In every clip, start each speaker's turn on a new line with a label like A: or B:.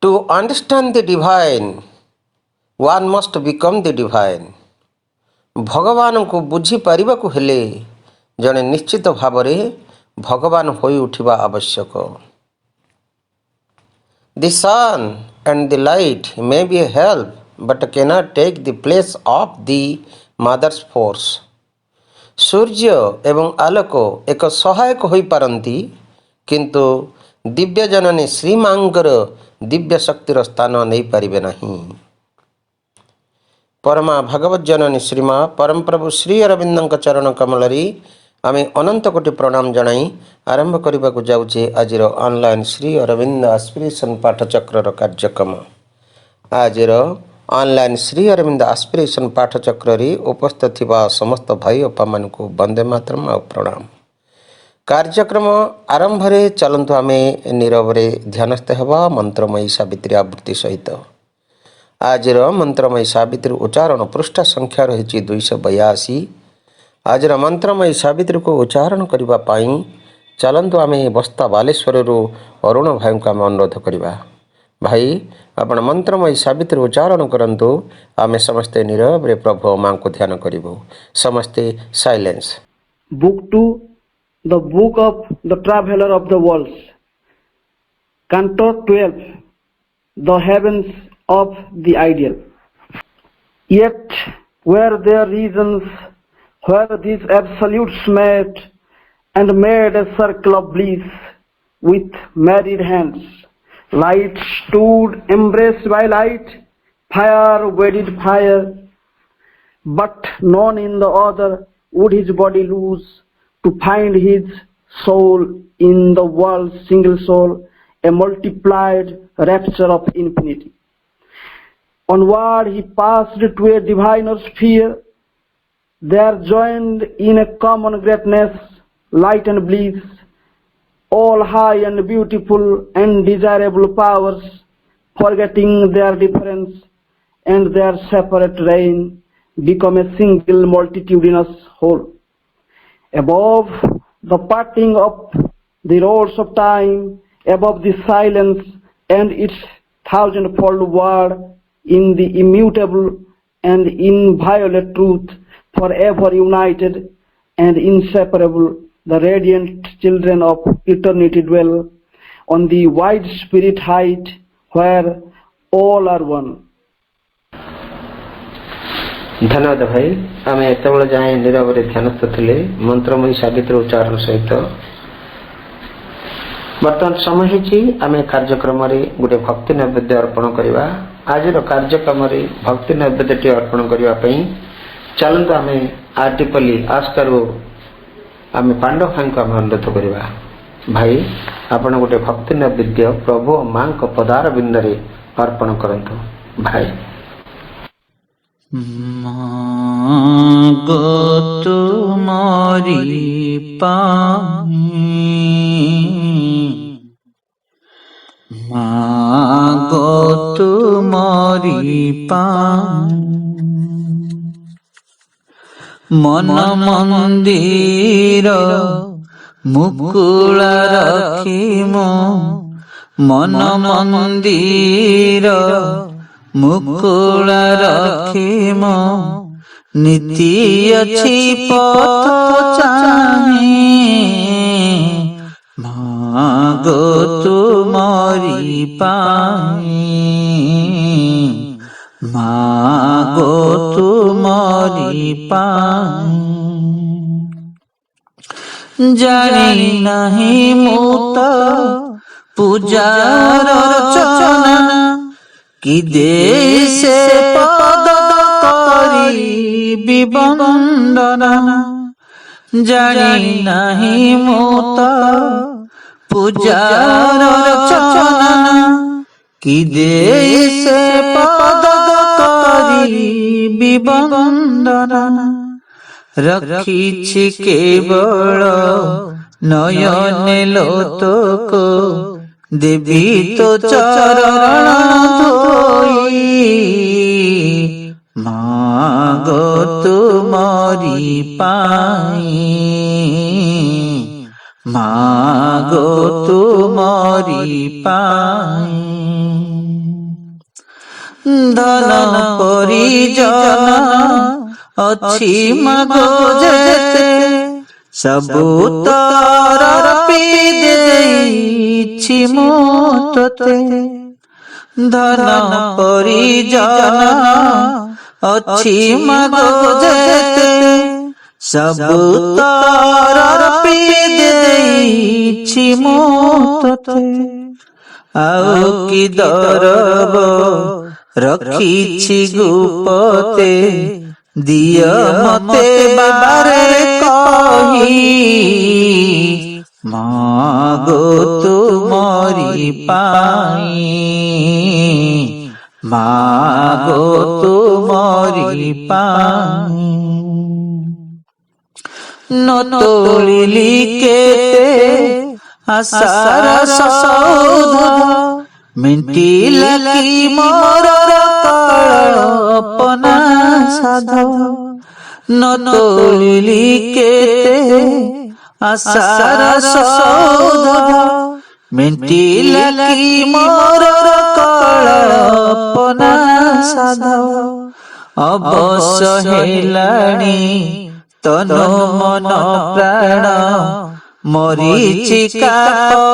A: To understand the divine, one must become the divine. ଭଗବାନଙ୍କୁ ବୁଝିପାରିବାକୁ ହେଲେ ଜଣେ ନିଶ୍ଚିତ ଭାବରେ ଭଗବାନ ହୋଇ ଉଠିବା ଆବଶ୍ୟକ। The sun and the light may be a help but cannot take the place of the mother's force. ସୂର୍ଯ୍ୟ ଏବଂ ଆଲୋକ ଏକ ସହାୟକ ହୋଇପାରନ୍ତି, କିନ୍ତୁ ଦିବ୍ୟ ଜନନୀ ଶ୍ରୀମାଙ୍କର ଦିବ୍ୟ ଶକ୍ତିର ସ୍ଥାନ ନେଇପାରିବେ ନାହିଁ। ପରମା ଭଗବତ ଜନନୀ ଶ୍ରୀମା ପରମପ୍ରଭୁ ଶ୍ରୀ ଅରବିନ୍ଦଙ୍କ ଚରଣ କମଳରେ ଆମେ ଅନନ୍ତ କୋଟି ପ୍ରଣାମ ଜଣାଇ ଆରମ୍ଭ କରିବାକୁ ଯାଉଛେ ଆଜିର ଅନଲାଇନ୍ ଶ୍ରୀ ଅରବିନ୍ଦ ଆସ୍ପିରେସନ୍ ପାଠଚକ୍ରର କାର୍ଯ୍ୟକ୍ରମ। ଆଜିର ଅନଲାଇନ୍ ଶ୍ରୀ ଅରବିନ୍ଦ ଆସ୍ପିରେସନ୍ ପାଠଚକ୍ରରେ ଉପସ୍ଥିତ ଥିବା ସମସ୍ତ ଭାଇ ଅପାମାନଙ୍କୁ ବନ୍ଦେ ମାତରମ୍ ଆଉ ପ୍ରଣାମ। କାର୍ଯ୍ୟକ୍ରମ ଆରମ୍ଭରେ ଚାଲନ୍ତୁ ଆମେ ନୀରବରେ ଧ୍ୟାନସ୍ଥ ହେବା ମନ୍ତ୍ରମୟୀ ସାବିତ୍ରୀ ଆବୃତ୍ତି ସହିତ। ଆଜିର ମନ୍ତ୍ରମୟୀ ସାବିତ୍ରୀ ଉଚ୍ଚାରଣ ପୃଷ୍ଠା ସଂଖ୍ୟା ରହିଛି 282। ଆଜିର ମନ୍ତ୍ରମୟୀ ସାବିତ୍ରୀକୁ ଉଚ୍ଚାରଣ କରିବା ପାଇଁ ଚାଲନ୍ତୁ ଆମେ ବସ୍ତା ବାଲେଶ୍ୱରରୁ ଅରୁଣ ଭାଇଙ୍କୁ ଆମେ ଅନୁରୋଧ କରିବା। ଭାଇ, ଆପଣ ମନ୍ତ୍ରମୟୀ ସାବିତ୍ରୀ ଉଚ୍ଚାରଣ କରନ୍ତୁ। ଆମେ ସମସ୍ତେ ନୀରବରେ ପ୍ରଭୁ ମାଙ୍କୁ ଧ୍ୟାନ କରିବୁ। ସମସ୍ତେ silence.
B: Book 2, The Book of the Traveler of the Worlds. Canto 12, The Heavens of the Ideal. Yet were there regions where these absolutes met and made a circle of bliss with married hands. Light stood embraced by light, fire wedded fire, but none in the other would his body lose, to find his soul in the world's single soul, a multiplied rapture of infinity. Onward he passed to a diviner sphere, there joined in a common greatness, light and bliss, all high and beautiful and desirable powers, forgetting their difference and their separate reign, become a single multitudinous whole. Above the parting of the roads of time, above the silence and its thousandfold word, in the immutable and inviolate truth, forever united and inseparable, the radiant children of eternity dwell on the wide spirit height where all are one.
A: ଧନ୍ୟବାଦ ଭାଇ। ଆମେ ଏତେବେଳେ ଯାଏଁ ନୀରବରେ ଧ୍ୟାନସ୍ଥ ଥିଲେ ମନ୍ତ୍ରମୟୀ ସାବିତ୍ରୀ ଉଚ୍ଚାରଣ ସହିତ। ବର୍ତ୍ତମାନ ସମୟ ହେଇଛି ଆମେ କାର୍ଯ୍ୟକ୍ରମରେ ଗୋଟେ ଭକ୍ତି ନୈବେଦ୍ୟ ଅର୍ପଣ କରିବା। ଆଜିର କାର୍ଯ୍ୟକ୍ରମରେ ଭକ୍ତି ନୈବେଦ୍ୟଟି ଅର୍ପଣ କରିବା ପାଇଁ ଚାଲନ୍ତୁ ଆମେ ଆର୍ଟିପଲ୍ଲୀ ଆସ୍କାରୁ ଆମେ ପାଣ୍ଡବ ଭାଇଙ୍କୁ ଆମେ ଅନୁରୋଧ କରିବା। ଭାଇ, ଆପଣ ଗୋଟେ ଭକ୍ତି ନୈବେଦ୍ୟ ପ୍ରଭୁ ଓ ମାଙ୍କ ପଦାର ବିନ୍ଦରେ ଅର୍ପଣ କରନ୍ତୁ। ଭାଇ,
C: ମାଗୋ ତୁମରି ମାଗୋ ତୁମରି ମନ ମନ୍ଦିର ମୁକୁଳ ରଖିମୁ, ମନ ମନ୍ଦିର ମୁକୁଳ ରଖିମୁ, ନୀତି ଅଛି ପଥ ଚାହିଁ, ମାଗୋ ତୁମରି ମାଗୋ ତୁମରି ଜାଣି ନାହିଁ ମୁଁ ତ ପୂଜାର ରଚନା, କି ଦେଶେ ପଦ କରିବି ବନ୍ଦନା। ଜାଣି ନାହିଁ ମୁଁ ତ ପୂଜାର ରଚନା, କି ଦେଶେ ପଦ କରିବି ବନ୍ଦନା। ରଖିଛି କେବଳ ନୟନେ ଲୋତକ, ଦେବି ତୋ ଚରଣ ଧୋଇ, ମାଗୋ ତୁମରି ମାଗୋ ତୁମରି ପାଇଁ। ଧନ ପରିଜନ ଅଛି ମାଗୋ ଯେତେ, ସବୁ ତରପି ଦେଇଛି ମୁଁ ତୋତେ। ଧନ ପରିଜନ ଅଛି ମାଗୋ ଯେତେ, ସବୁ ତରପି ଦେଇଛି ମୁଁ ତୋତେ। ଆଉ କି ଦରବ ରଖିଛି ଗୁପତେ, ଦିଅ ମତେ ବାରେ କହି। ମାଗୋ ତୁମରି ପାଇଁ, ମାଗୋ ତୁମରି ପାଇଁ। ନ ତୋଳିଲି କେତେ ଆଶାର ସୌଧ, ମେଣ୍ଟିଲା କି ମୋର କଳପନା ସାଧ। ନ ତୋଳିଲି କେତେ ଆଶାର ସୌଧ, ମେଣ୍ଟିଲା କି ମୋର କଳପନା ସାଧ। ଅବଶ୍ୟ ହେଲାଣି ତନୁ ମନ ପ୍ରାଣ, ମରିଚିକା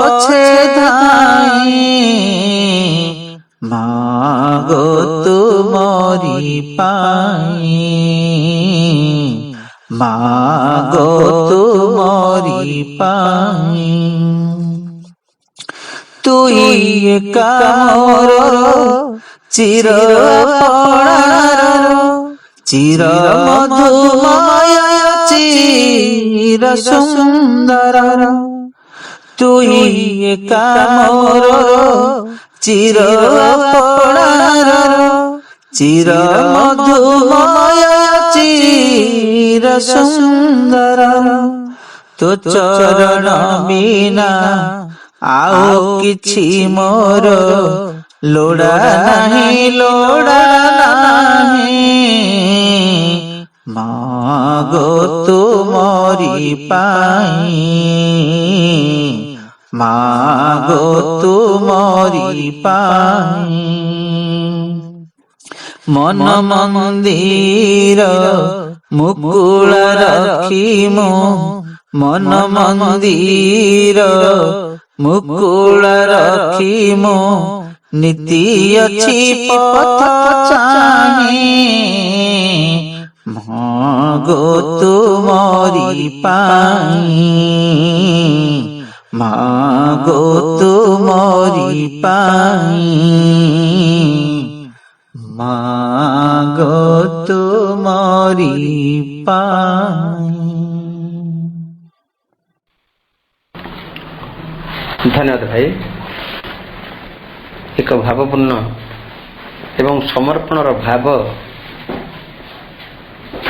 C: ପଛେ ଧାଇଁ। ମାଗୋ ତୁମରି ପାଇଁ, ମାଗୋ ତୁମରି ପାଇଁ। ତୁଇ ଏକା ମୋର ଚିର ଆପଣାର, ଚିର ମଧୁମୟ ଚିର ସୁନ୍ଦର। ତୁଇ ଏକା ମୋର ଚିର ଆପଣାର, ଚିର ମଧୁମୟ ଚିର ସୁନ୍ଦର। ତୋ ଚରଣ ବିନା ଆଉ କିଛି ମୋର ଲୋଡ଼ା ନାହିଁ, ଲୋଡ଼ା ନାହିଁ। ମାଗୋ ତୁମରି ପାଇଁ, ମାଗୋ ତୁମରି ପାଇଁ। ମନ ମନ୍ଦିର ମୁକୁଳ ରଖି ମୁଁ, ମନ ମନ୍ଦିର ମୁକୁଳ ରଖି ମୁଁ, ନୀତି ଅଛି ପଥ ଚାହିଁ। ମାଗୋ ତୁମରି ପାଇଁ, ମାଗୋ ତୁମରି ପାଇଁ, ମାଗୋ ତୁମରି ପାଇଁ।
A: ଧନ୍ୟବାଦ ଭାଇ। ଏକ ଭାବପୂର୍ଣ୍ଣ ଏବଂ ସମର୍ପଣର ଭାବ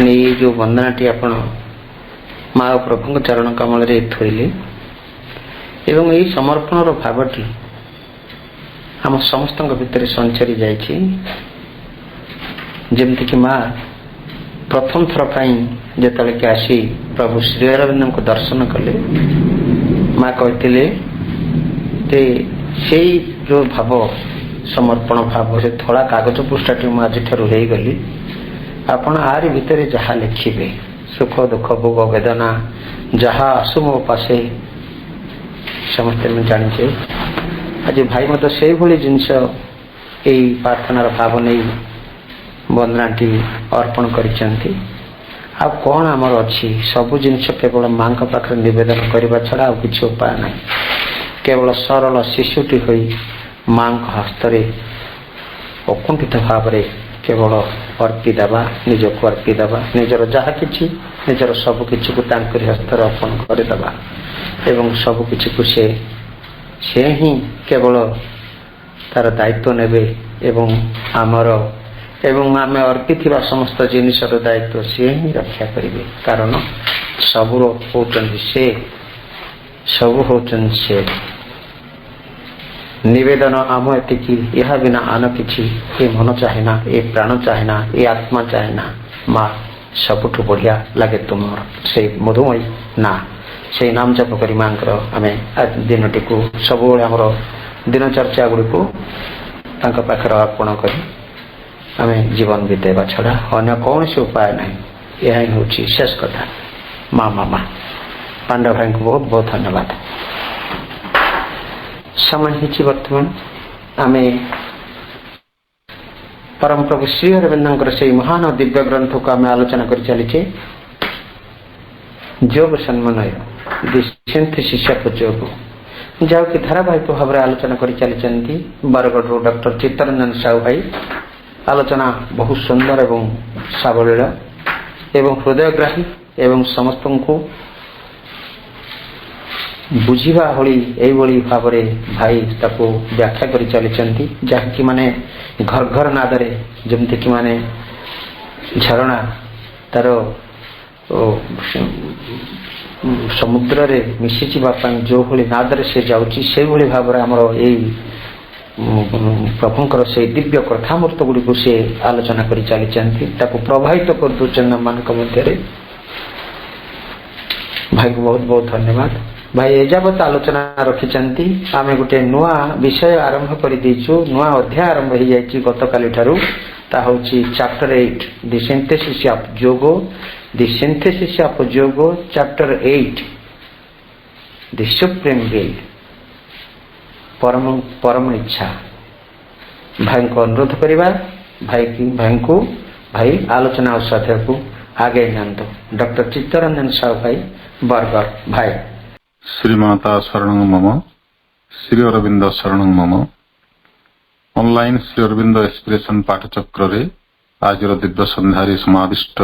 A: ନେଇ ଯେଉଁ ବନ୍ଦନାଟି ଆପଣ ମା ଓ ପ୍ରଭୁଙ୍କ ଚରଣ କମଳରେ ଥୋଇଲେ, ଏବଂ ଏହି ସମର୍ପଣର ଭାବଟି ଆମ ସମସ୍ତଙ୍କ ଭିତରେ ସଞ୍ଚରି ଯାଇଛି। ଯେମିତିକି ମା ପ୍ରଥମ ଥର ପାଇଁ ଯେତେବେଳେ କି ଆସି ପ୍ରଭୁ ଶ୍ରୀ ଅରବିନ୍ଦଙ୍କୁ ଦର୍ଶନ କଲେ, ମା କହିଥିଲେ ଯେ ସେଇ ଯେଉଁ ଭାବ, ସମର୍ପଣ ଭାବ, ସେ ଧଳା କାଗଜ ପୃଷ୍ଠାଟି ମୁଁ ଆଜିଠାରୁ ହେଇଗଲି, ଆପଣ ଆରି ଭିତରେ ଯାହା ଲେଖିବେ, ସୁଖ ଦୁଃଖ ଭୋଗ ବେଦନା ଯାହା ଆସୁ ମୋ ପାଶେ, ସମସ୍ତେ ଆମେ ଜାଣିଛେ। ଆଜି ଭାଇ ମଧ୍ୟ ସେଇଭଳି ଜିନିଷ ଏଇ ପ୍ରାର୍ଥନାର ଭାବ ନେଇ ବନ୍ଦନାଟି ଅର୍ପଣ କରିଛନ୍ତି। ଆଉ କ'ଣ ଆମର ଅଛି? ସବୁ ଜିନିଷ କେବଳ ମାଙ୍କ ପାଖରେ ନିବେଦନ କରିବା ଛଡ଼ା ଆଉ କିଛି ଉପାୟ ନାହିଁ। କେବଳ ସରଳ ଶିଶୁଟି ହୋଇ ମାଙ୍କ ହସ୍ତରେ ଅକୁଣ୍ଠିତ ଭାବରେ କେବଳ ଅର୍ପି ଦେବା, ନିଜକୁ ଅର୍ପି ଦେବା, ନିଜର ଯାହା କିଛି, ନିଜର ସବୁ କିଛିକୁ ତାଙ୍କରି ହସ୍ତରେ ଅର୍ପଣ କରିଦେବା ଏବଂ ସବୁ କିଛିକୁ ସେ ହିଁ କେବଳ ତାର ଦାୟିତ୍ୱ ନେବେ ଏବଂ ଆମେ ଅର୍ପିଥିବା ସମସ୍ତ ଜିନିଷର ଦାୟିତ୍ୱ ସିଏ ହିଁ ରକ୍ଷା କରିବେ। କାରଣ ସବୁ ହେଉଛନ୍ତି ସେ, ସବୁ ହେଉଛନ୍ତି ସେ। ନିବେଦନ ଆମ ଏତିକି, ଏହା ବିନା ଆନ କିଛି ଏ ମନ ଚାହେଁ ନା, ଏ ପ୍ରାଣ ଚାହେଁ ନା, ଏ ଆତ୍ମା ଚାହେଁ ନା। ମା ସବୁଠୁ ବଢ଼ିଆ ଲାଗେ ତୁମର ସେଇ ମଧୁମୟୀ ନା। से नाम जप करी मांकर आमे दिनटी को सब आमर दिनचर्चा गुड़ी को पाखर अर्पण कर आमे जीवन बीतेवा छड़ा अन्य कौन से उपाय नहीं। यह ही हूँ शेष कथा। माँ पांडव भाई को बहुत बहुत धन्यवाद। समय ही बर्तमान आमे परम प्रभु श्री अरविंद से महान और दिव्य ग्रंथ को आम आलोचना कर चलीचे। जोग सन्मनय दि सिंथेसिस ऑफ जोग जाओ कि धारावाहिक भाव में आलोचना कर चली बरगढ़ डॉक्टर चित्तरंजन साहू भाई। आलोचना बहुत सुंदर एवं सावलील एवं हृदयग्राही एवं समस्त को बुझा भली भाव भाई ताको व्याख्या कर चली जहाँकि माने घर घर नादरे जमती कि माने झरणा तार समुद्र रे मिसी जो भली नादरे से जाउची से भली भाव आमर यही प्रभुंकर से दिव्य कथामूर्त गुड़ी को से आलोचना कर चली प्रभावित कर दूसरे मान मध्य भाई को बहुत बहुत धन्यवाद। भाई एजावत आलोचना रखिंट आम गोटे नुआ विषय आरंभ कर नुआ अध्याय आरंभ हो जाए गत काली ठारू ता होची चैप्टर 8 दि सिंथेसिस ऑफ जोगो दि सिंथेसिस ऑफ जोगो चैप्टर 8 दि सुप्रीम विल परम इच्छा। भाई को अनुरोध करवा भाई को भाई आलोचना और साध्य को आगे जानते डॉक्टर चित्तरंजन साहू भाई बरगढ़ भाई।
D: श्रीमाता शरणं मम श्री अरविंद शरणं मम ऑनलाइन श्री अरविंद इंस्पिरेशन पाठचक्र रे आज दिव्य संध्यारे समाविष्ट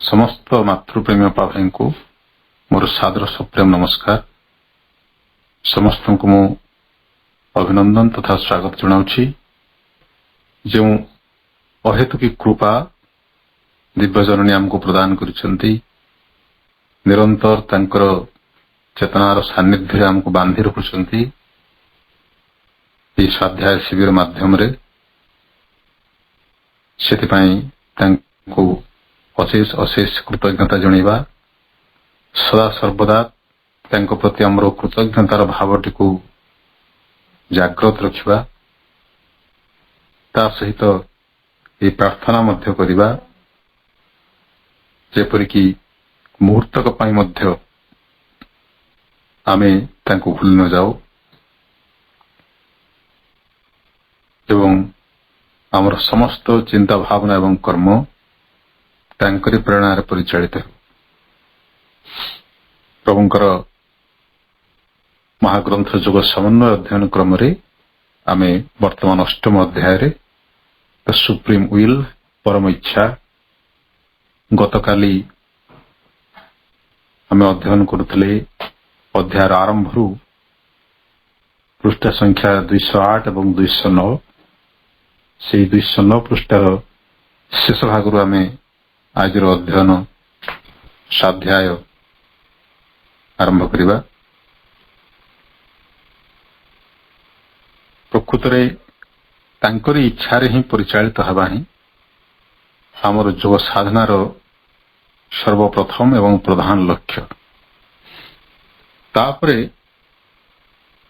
D: समस्त मातृप्रेमी भाई को मोर सादर सुप्रेम नमस्कार। समस्त को मु अभिनंदन तथा स्वागत जनाउछि। जो अहेतुकी कृपा दिव्य जननी आमको प्रदान करिसेंती निरंतर तांकर चेतनार सान्निध्य आमको बांधि रखुंती स्वाध्याय शिविर माध्यम रे से अशेष अशेष कृतज्ञता जणैबा सदा सर्वदा तांको प्रति आमर कृतज्ञतार भावटी को जागृत रखिबा ता सहित ये प्रार्थना मध्य करिबा जेपरिकी मुहूर्तक पाई मध्य आमे तांको भूल न जाओ एवं आमर समस्त चिंता भावना एवं कर्म तांकरी प्रेरणा परिचालित हो। प्रभुंकर महाग्रंथ जोग समन्वय अध्ययन क्रम रे आमे वर्तमान अष्टम अध्याय रे द सुप्रीम विल परम इच्छा गतकाली आमे अध्ययन करुथिले अध्याय आरंभ रु पृष्ठ संख्या 208 एवं 209 से 209 पृष्ठार शेष भाग आमे आज अध्ययन स्वाध्याय आरंभ करिबा। प्रकृत रे तांकरी इच्छा रे ही परिचालित हवा ही आमर जोग साधनार सर्वप्रथम एवं प्रधान लक्ष्य। तापरे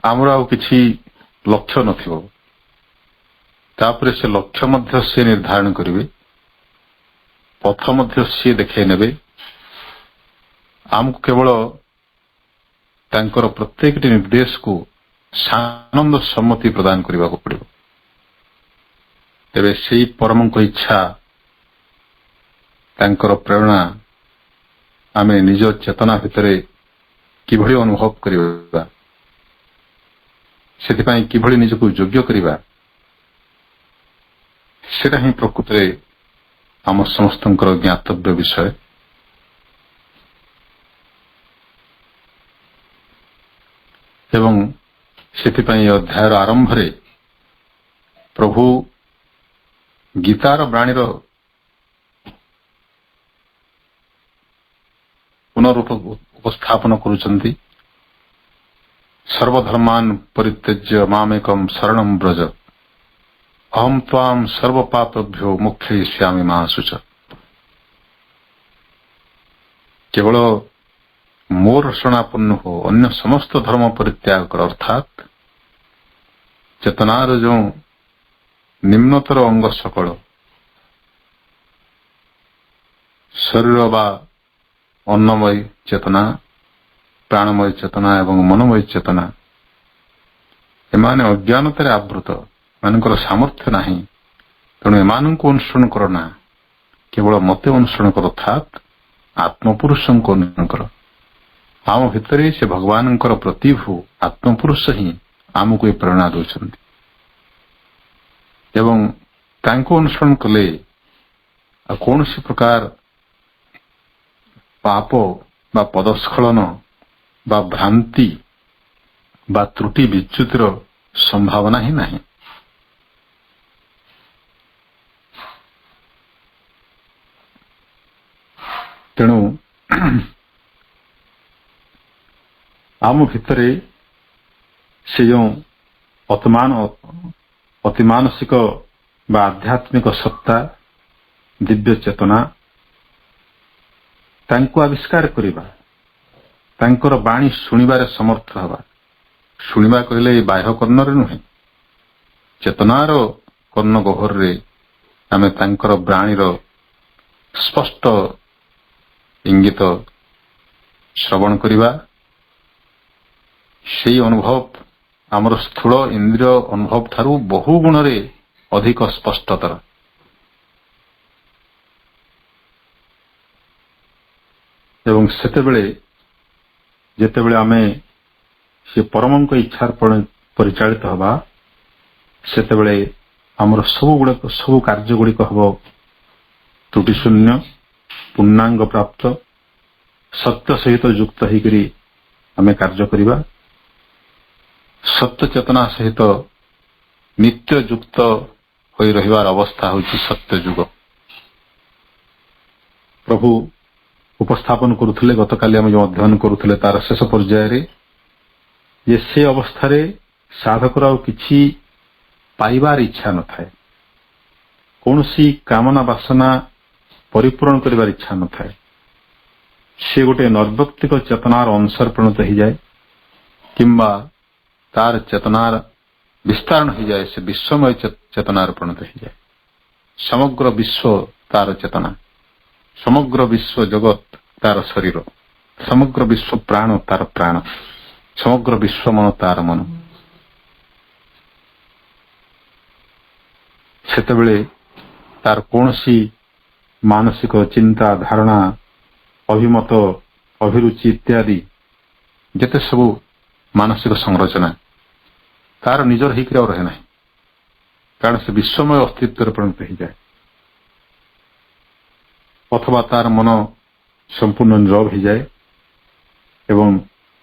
D: आमर आउ किछि लक्ष्य नथिबो तापरे से लक्ष्य मध्य से निर्धारण करिवे पथ मध्य से देखे नेबे आमको केवल तांकर प्रत्येक निर्देश को सानंद सम्मति प्रदान करने को पड़ो तेरे से परम को इच्छा तांकर प्रेरणा आमे निज चेतना भितरे किभଳି अनुभव करिबा सेतिपाई किभଳି निजको योग्य करिबा सेटा ही प्रकृत रे आम समस्तंकर ज्ञातव्य विषय। एवं सेतिपाई अध्यायर आरंभ रे प्रभु गीतार बाणीर पुनरुप उपस्थापन करुचंती सर्वधर्मान परित्यज्य मामेकम शरणं व्रज अहम त्वाम सर्वपापेभ्यो मोक्षयिष्यामि मा शुच। केवल ମୋର ଶରଣାପନ୍ନ ହୋ, ଅନ୍ୟ ସମସ୍ତ ଧର୍ମ ପରିତ୍ୟାଗ କର, ଅର୍ଥାତ୍ ଚେତନାର ଯେଉଁ ନିମ୍ନତର ଅଙ୍ଗ ସକଳ ଶରୀର ବା ଅନ୍ନମୟ ଚେତନା, ପ୍ରାଣମୟ ଚେତନା ଏବଂ ମନମୟ ଚେତନା, ଏମାନେ ଅଜ୍ଞାନତାରେ ଆବୃତ, ଏମାନଙ୍କର ସାମର୍ଥ୍ୟ ନାହିଁ। ତେଣୁ ଏମାନଙ୍କୁ ଅନୁସରଣ କର ନା, କେବଳ ମତେ ଅନୁସରଣ କର, ଅର୍ଥାତ୍ ଆତ୍ମପୁରୁଷଙ୍କୁ ଅନୁସରଣ କର। ଆମ ଭିତରେ ସେ ଭଗବାନଙ୍କର ପ୍ରତିଭୁ ଆତ୍ମପୁରୁଷ ହିଁ ଆମକୁ ଏ ପ୍ରେରଣା ଦେଉଛନ୍ତି ଏବଂ ତାଙ୍କୁ ଅନୁସରଣ କଲେ ଆଉ କୌଣସି ପ୍ରକାର ପାପ ବା ପଦସ୍ଖଳନ ବା ଭ୍ରାନ୍ତି ବା ତ୍ରୁଟି ବିଚ୍ୟୁତିର ସମ୍ଭାବନା ହିଁ ନାହିଁ। ତେଣୁ ଆମ ଭିତରେ ସେ ଯେଉଁ ଅତିମାନସିକ ବା ଆଧ୍ୟାତ୍ମିକ ସତ୍ତା, ଦିବ୍ୟ ଚେତନା, ତାଙ୍କୁ ଆବିଷ୍କାର କରିବା, ତାଙ୍କର ବାଣୀ ଶୁଣିବାରେ ସମର୍ଥ ହେବା। ଶୁଣିବା କହିଲେ ଏ ବାହ୍ୟ କର୍ଣ୍ଣରେ ନୁହେଁ, ଚେତନାର କର୍ଣ୍ଣ ଗହ୍ୱରରେ ଆମେ ତାଙ୍କର ବାଣୀର ସ୍ପଷ୍ଟ ଇଙ୍ଗିତ ଶ୍ରବଣ କରିବା। ସେହି ଅନୁଭବ ଆମର ସ୍ଥୂଳ ଇନ୍ଦ୍ରିୟ ଅନୁଭବ ଠାରୁ ବହୁ ଗୁଣରେ ଅଧିକ ସ୍ପଷ୍ଟତର। ଏବଂ ସେତେବେଳେ ଯେତେବେଳେ ଆମେ ସେ ପରମଙ୍କ ଇଚ୍ଛାର ପରିଚାଳିତ ହେବା, ସେତେବେଳେ ଆମର ସବୁ କାର୍ଯ୍ୟଗୁଡ଼ିକ ହେବ ତ୍ରୁଟିଶୂନ୍ୟ, ପୂର୍ଣ୍ଣାଙ୍ଗ ପ୍ରାପ୍ତ, ସତ୍ୟ ସହିତ ଯୁକ୍ତ ହେଇକରି ଆମେ କାର୍ଯ୍ୟ କରିବା। ସତ୍ୟ ଚେତନା ସହିତ ନିତ୍ୟ ଯୁକ୍ତ ହୋଇ ରହିବାର ଅବସ୍ଥା ହେଉଛି ସତ୍ୟ ଯୁଗ। ପ୍ରଭୁ ଉପସ୍ଥାପନ କରୁଥିଲେ, ଗତକାଲି ଆମେ ଯେଉଁ ଅଧ୍ୟୟନ କରୁଥିଲେ ତାର ଶେଷ ପର୍ଯ୍ୟାୟରେ, ଯେ ସେ ଅବସ୍ଥାରେ ସାଧକର ଆଉ କିଛି ପାଇବାର ଇଚ୍ଛା ନଥାଏ, କୌଣସି କାମନା ବାସନା ପରିପୂରଣ କରିବାର ଇଚ୍ଛା ନଥାଏ। ସେ ଗୋଟେ ନୈର୍ବକ୍ତିକ ଚେତନାର ଅଂଶରେ ପରିଣତ ହେଇଯାଏ କିମ୍ବା ତାର ଚେତନାର ବିସ୍ତାରଣ ହେଇଯାଏ, ସେ ବିଶ୍ୱମୟ ଚେତନାରେ ପରିଣତ ହେଇଯାଏ। ସମଗ୍ର ବିଶ୍ୱ ତାର ଚେତନା, ସମଗ୍ର ବିଶ୍ୱ ଜଗତ ତାର ଶରୀର, ସମଗ୍ର ବିଶ୍ୱ ପ୍ରାଣ ତାର ପ୍ରାଣ, ସମଗ୍ର ବିଶ୍ୱ ମନ ତାର ମନ। ସେତେବେଳେ ତାର କୌଣସି ମାନସିକ ଚିନ୍ତା, ଧାରଣା, ଅଭିମତ, ଅଭିରୁଚି ଇତ୍ୟାଦି ଯେତେ ସବୁ ମାନସିକ ସଂରଚନା ତାର ନିଜର ହେଇକରି ଆଉ ରହେ ନାହିଁ, କାରଣ ସେ ବିଶ୍ୱମୟ ଅସ୍ତିତ୍ୱରେ ପରିଣତ ହେଇଯାଏ। ଅଥବା ତାର ମନ ସମ୍ପୂର୍ଣ୍ଣ ନିରବ ହେଇଯାଏ ଏବଂ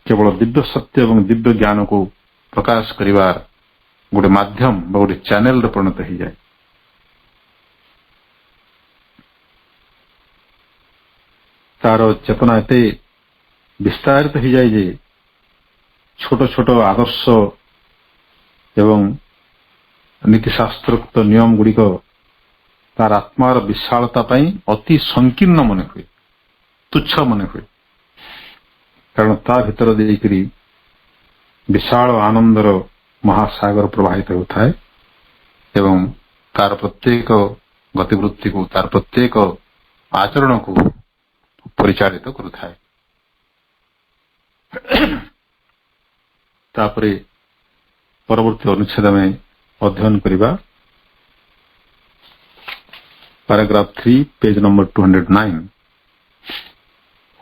D: କେବଳ ଦିବ୍ୟ ସତ୍ୟ ଏବଂ ଦିବ୍ୟ ଜ୍ଞାନକୁ ପ୍ରକାଶ କରିବାର ଗୋଟେ ମାଧ୍ୟମ ବା ଗୋଟେ ଚ୍ୟାନେଲରେ ପରିଣତ ହେଇଯାଏ। ତାର ଚେତନା ଏତେ ବିସ୍ତାରିତ ହେଇଯାଏ ଯେ ଛୋଟ ଛୋଟ ଆଦର୍ଶ ଏବଂ ନୀତିଶାସ୍ତ୍ରୋକ୍ତ ନିୟମ ଗୁଡ଼ିକ ତାର ଆତ୍ମାର ବିଶାଳତା ପାଇଁ ଅତି ସଂକୀର୍ଣ୍ଣ ମନେ ହୁଏ, ତୁଚ୍ଛ ମନେ ହୁଏ, କାରଣ ତା ଭିତର ଦେଇକରି ବିଶାଳ ଆନନ୍ଦର ମହାସାଗର ପ୍ରବାହିତ ହେଉଥାଏ ଏବଂ ତାର ପ୍ରତ୍ୟେକ ଗତିବୃତ୍ତିକୁ, ତାର ପ୍ରତ୍ୟେକ ଆଚରଣକୁ ପରିଚାଳିତ କରୁଥାଏ। ତାପରେ ପରବର୍ତ୍ତୀ ଅନୁଚ୍ଛେଦ ଆମେ ଅଧ୍ୟୟନ କରିବା। Paragraph 3, page number 209.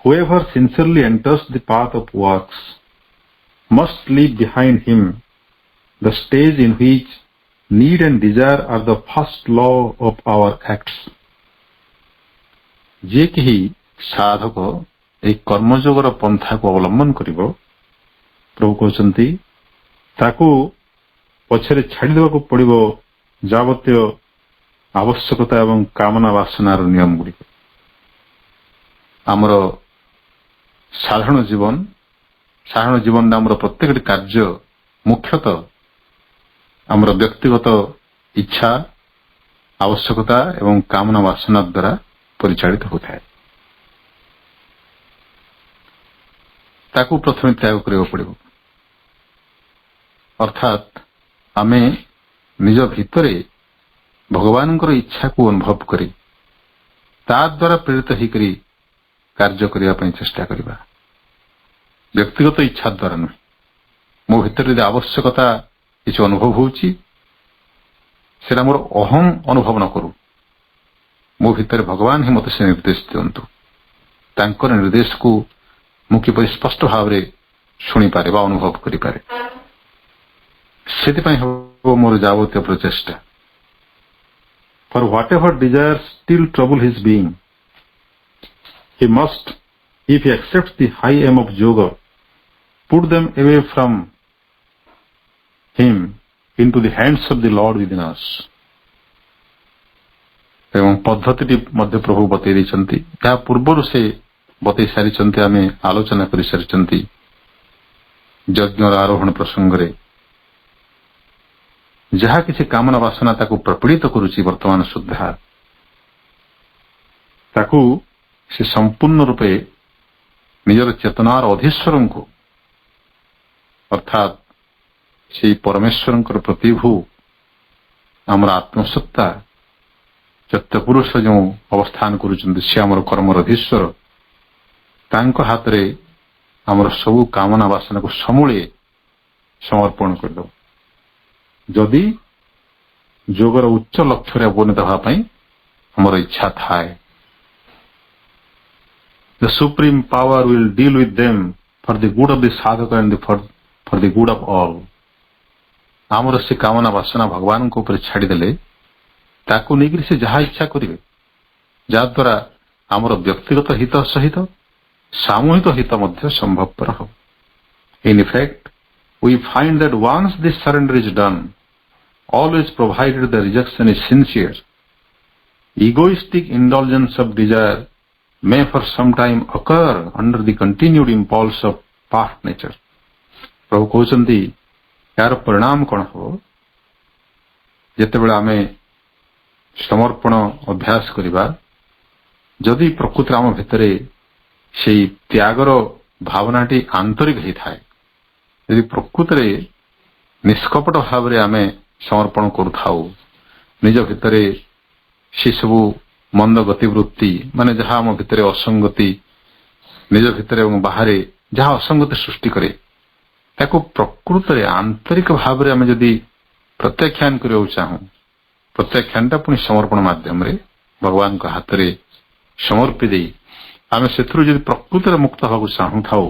D: Whoever sincerely enters the path of works must leave behind him the stage in which need and desire are the first law of our acts. ଯେ କେହି ସାଧକ ଏହି କର୍ମଯୋଗର ପନ୍ଥାକୁ ଅବଲମ୍ବନ କରିବ, ପ୍ରଭୁ କହୁଛନ୍ତି ତାକୁ ପଛରେ ଛାଡ଼ିଦେବାକୁ ପଡ଼ିବ ଯାବତୀୟ ଆବଶ୍ୟକତା ଏବଂ କାମନା ବାସନାର ନିୟମ ଗୁଡ଼ିକ। ଆମର ସାଧାରଣ ଜୀବନରେ ଆମର ପ୍ରତ୍ୟେକଟି କାର୍ଯ୍ୟ ମୁଖ୍ୟତଃ ଆମର ବ୍ୟକ୍ତିଗତ ଇଚ୍ଛା, ଆବଶ୍ୟକତା ଏବଂ କାମନା ବାସନା ଦ୍ୱାରା ପରିଚାଳିତ ହୋଇଥାଏ। ତାକୁ ପ୍ରଥମେ ତ୍ୟାଗ କରିବାକୁ ପଡ଼ିବ। ଅର୍ଥାତ୍ ଆମେ ନିଜ ଭିତରେ ଭଗବାନଙ୍କର ଇଚ୍ଛାକୁ ଅନୁଭବ କରି ତା ଦ୍ୱାରା ପ୍ରେରିତ ହେଇକରି କାର୍ଯ୍ୟ କରିବା ପାଇଁ ଚେଷ୍ଟା କରିବା, ବ୍ୟକ୍ତିଗତ ଇଚ୍ଛା ଦ୍ୱାରା ନୁହେଁ। ମୋ ଭିତରେ ଯଦି ଆବଶ୍ୟକତା କିଛି ଅନୁଭବ ହେଉଛି, ସେଟା ମୋର ଅହଂ ଅନୁଭବ ନ କରୁ, ମୋ ଭିତରେ ଭଗବାନ ହିଁ ମୋତେ ସେ ନିର୍ଦ୍ଦେଶ ଦିଅନ୍ତୁ। ତାଙ୍କର ନିର୍ଦ୍ଦେଶକୁ ମୁଁ କିପରି ସ୍ପଷ୍ଟ ଭାବରେ ଶୁଣିପାରେ ବା ଅନୁଭବ କରିପାରେ, ସେଥିପାଇଁ ହେବ ମୋର ଯାବତୀୟ ପ୍ରଚେଷ୍ଟା। For whatever desires still trouble his being, he must, if he accepts the high aim of yoga, put them away from him into the hands of the Lord within us. ଏବଂ ପଦ୍ଧତିଟି ମଧ୍ୟ ପ୍ରଭୁ ବତେଇ ଦେଇଛନ୍ତି। ଏହା ପୂର୍ବରୁ ସେ ବତେଇ ସାରିଛନ୍ତି, ଆମେ ଆଲୋଚନା କରିସାରିଛନ୍ତି ଯଜ୍ଞର ଆରୋହଣ ପ୍ରସଙ୍ଗରେ। ଯାହା କିଛି କାମନା ବାସନା ତାକୁ ପ୍ରପୀଡ଼ିତ କରୁଛି ବର୍ତ୍ତମାନ ସୁଦ୍ଧା, ତାକୁ ସେ ସମ୍ପୂର୍ଣ୍ଣ ରୂପେ ନିଜର ଚେତନାର ଅଧୀଶ୍ୱରଙ୍କୁ ଅର୍ଥାତ୍ ସେହି ପରମେଶ୍ୱରଙ୍କର ପ୍ରତିଭୁ ଆମର ଆତ୍ମସତ୍ତା ଚୈତ୍ୟପୁରୁଷ ଯେଉଁ ଅବସ୍ଥାନ କରୁଛନ୍ତି, ସେ ଆମର କର୍ମର ଅଧୀଶ୍ୱର, ତାଙ୍କ ହାତରେ ଆମର ସବୁ କାମନା ବାସନାକୁ ସମୂଳେ ସମର୍ପଣ କରିଦେବ। ଯଦି ଯୋଗର ଉଚ୍ଚ ଲକ୍ଷ୍ୟରେ ଉପନୀତ ହେବା ପାଇଁ ଆମର ଇଚ୍ଛା ଥାଏ, the supreme power will deal with them for the good of the sadhaka and for the good of all. ଆମର ସେ କାମନା ବାସନା ଭଗବାନଙ୍କ ଉପରେ ଛାଡ଼ିଦେଲେ ତାକୁ ନେଇକରି ସେ ଯାହା ଇଚ୍ଛା କରିବେ, ଯାହାଦ୍ୱାରା ଆମର ବ୍ୟକ୍ତିଗତ ହିତ ସହିତ ସାମୂହିକ ହିତ ମଧ୍ୟ ସମ୍ଭବପର ହେବ। In effect, we find that once this surrender is done, always provided the rejection is sincere, egoistic indulgence of desire may for some time occur under the continued impulse of past nature. ପ୍ରଭୁ କହୁଛନ୍ତି, ଏହାର ପରିଣାମ କ'ଣ ହେବ? ଯେତେବେଳେ ଆମେ ସମର୍ପଣ ଅଭ୍ୟାସ କରିବା, ଯଦି ପ୍ରକୃତରେ ଆମ ଭିତରେ ସେହି ତ୍ୟାଗର ଭାବନାଟି ଆନ୍ତରିକ ହେଇଥାଏ, ଯଦି ପ୍ରକୃତରେ ନିଷ୍କପଟ ଭାବରେ ଆମେ ସମର୍ପଣ କରୁଥାଉ, ନିଜ ଭିତରେ ସେସବୁ ମନ୍ଦ ଗତିବୃତ୍ତି ମାନେ ଯାହା ଆମ ଭିତରେ ଅସଙ୍ଗତି, ନିଜ ଭିତରେ ଏବଂ ବାହାରେ ଯାହା ଅସଙ୍ଗତି ସୃଷ୍ଟି କରେ, ତାକୁ ପ୍ରକୃତରେ ଆନ୍ତରିକ ଭାବରେ ଆମେ ଯଦି ପ୍ରତ୍ୟାଖ୍ୟାନ କରିବାକୁ ଚାହୁଁ, ପ୍ରତ୍ୟାଖ୍ୟାନଟା ପୁଣି ସମର୍ପଣ ମାଧ୍ୟମରେ ଭଗବାନଙ୍କ ହାତରେ ସମର୍ପି ଦେଇ ଆମେ ସେଥିରୁ ଯଦି ପ୍ରକୃତରେ ମୁକ୍ତ ହେବାକୁ ଚାହୁଁଥାଉ,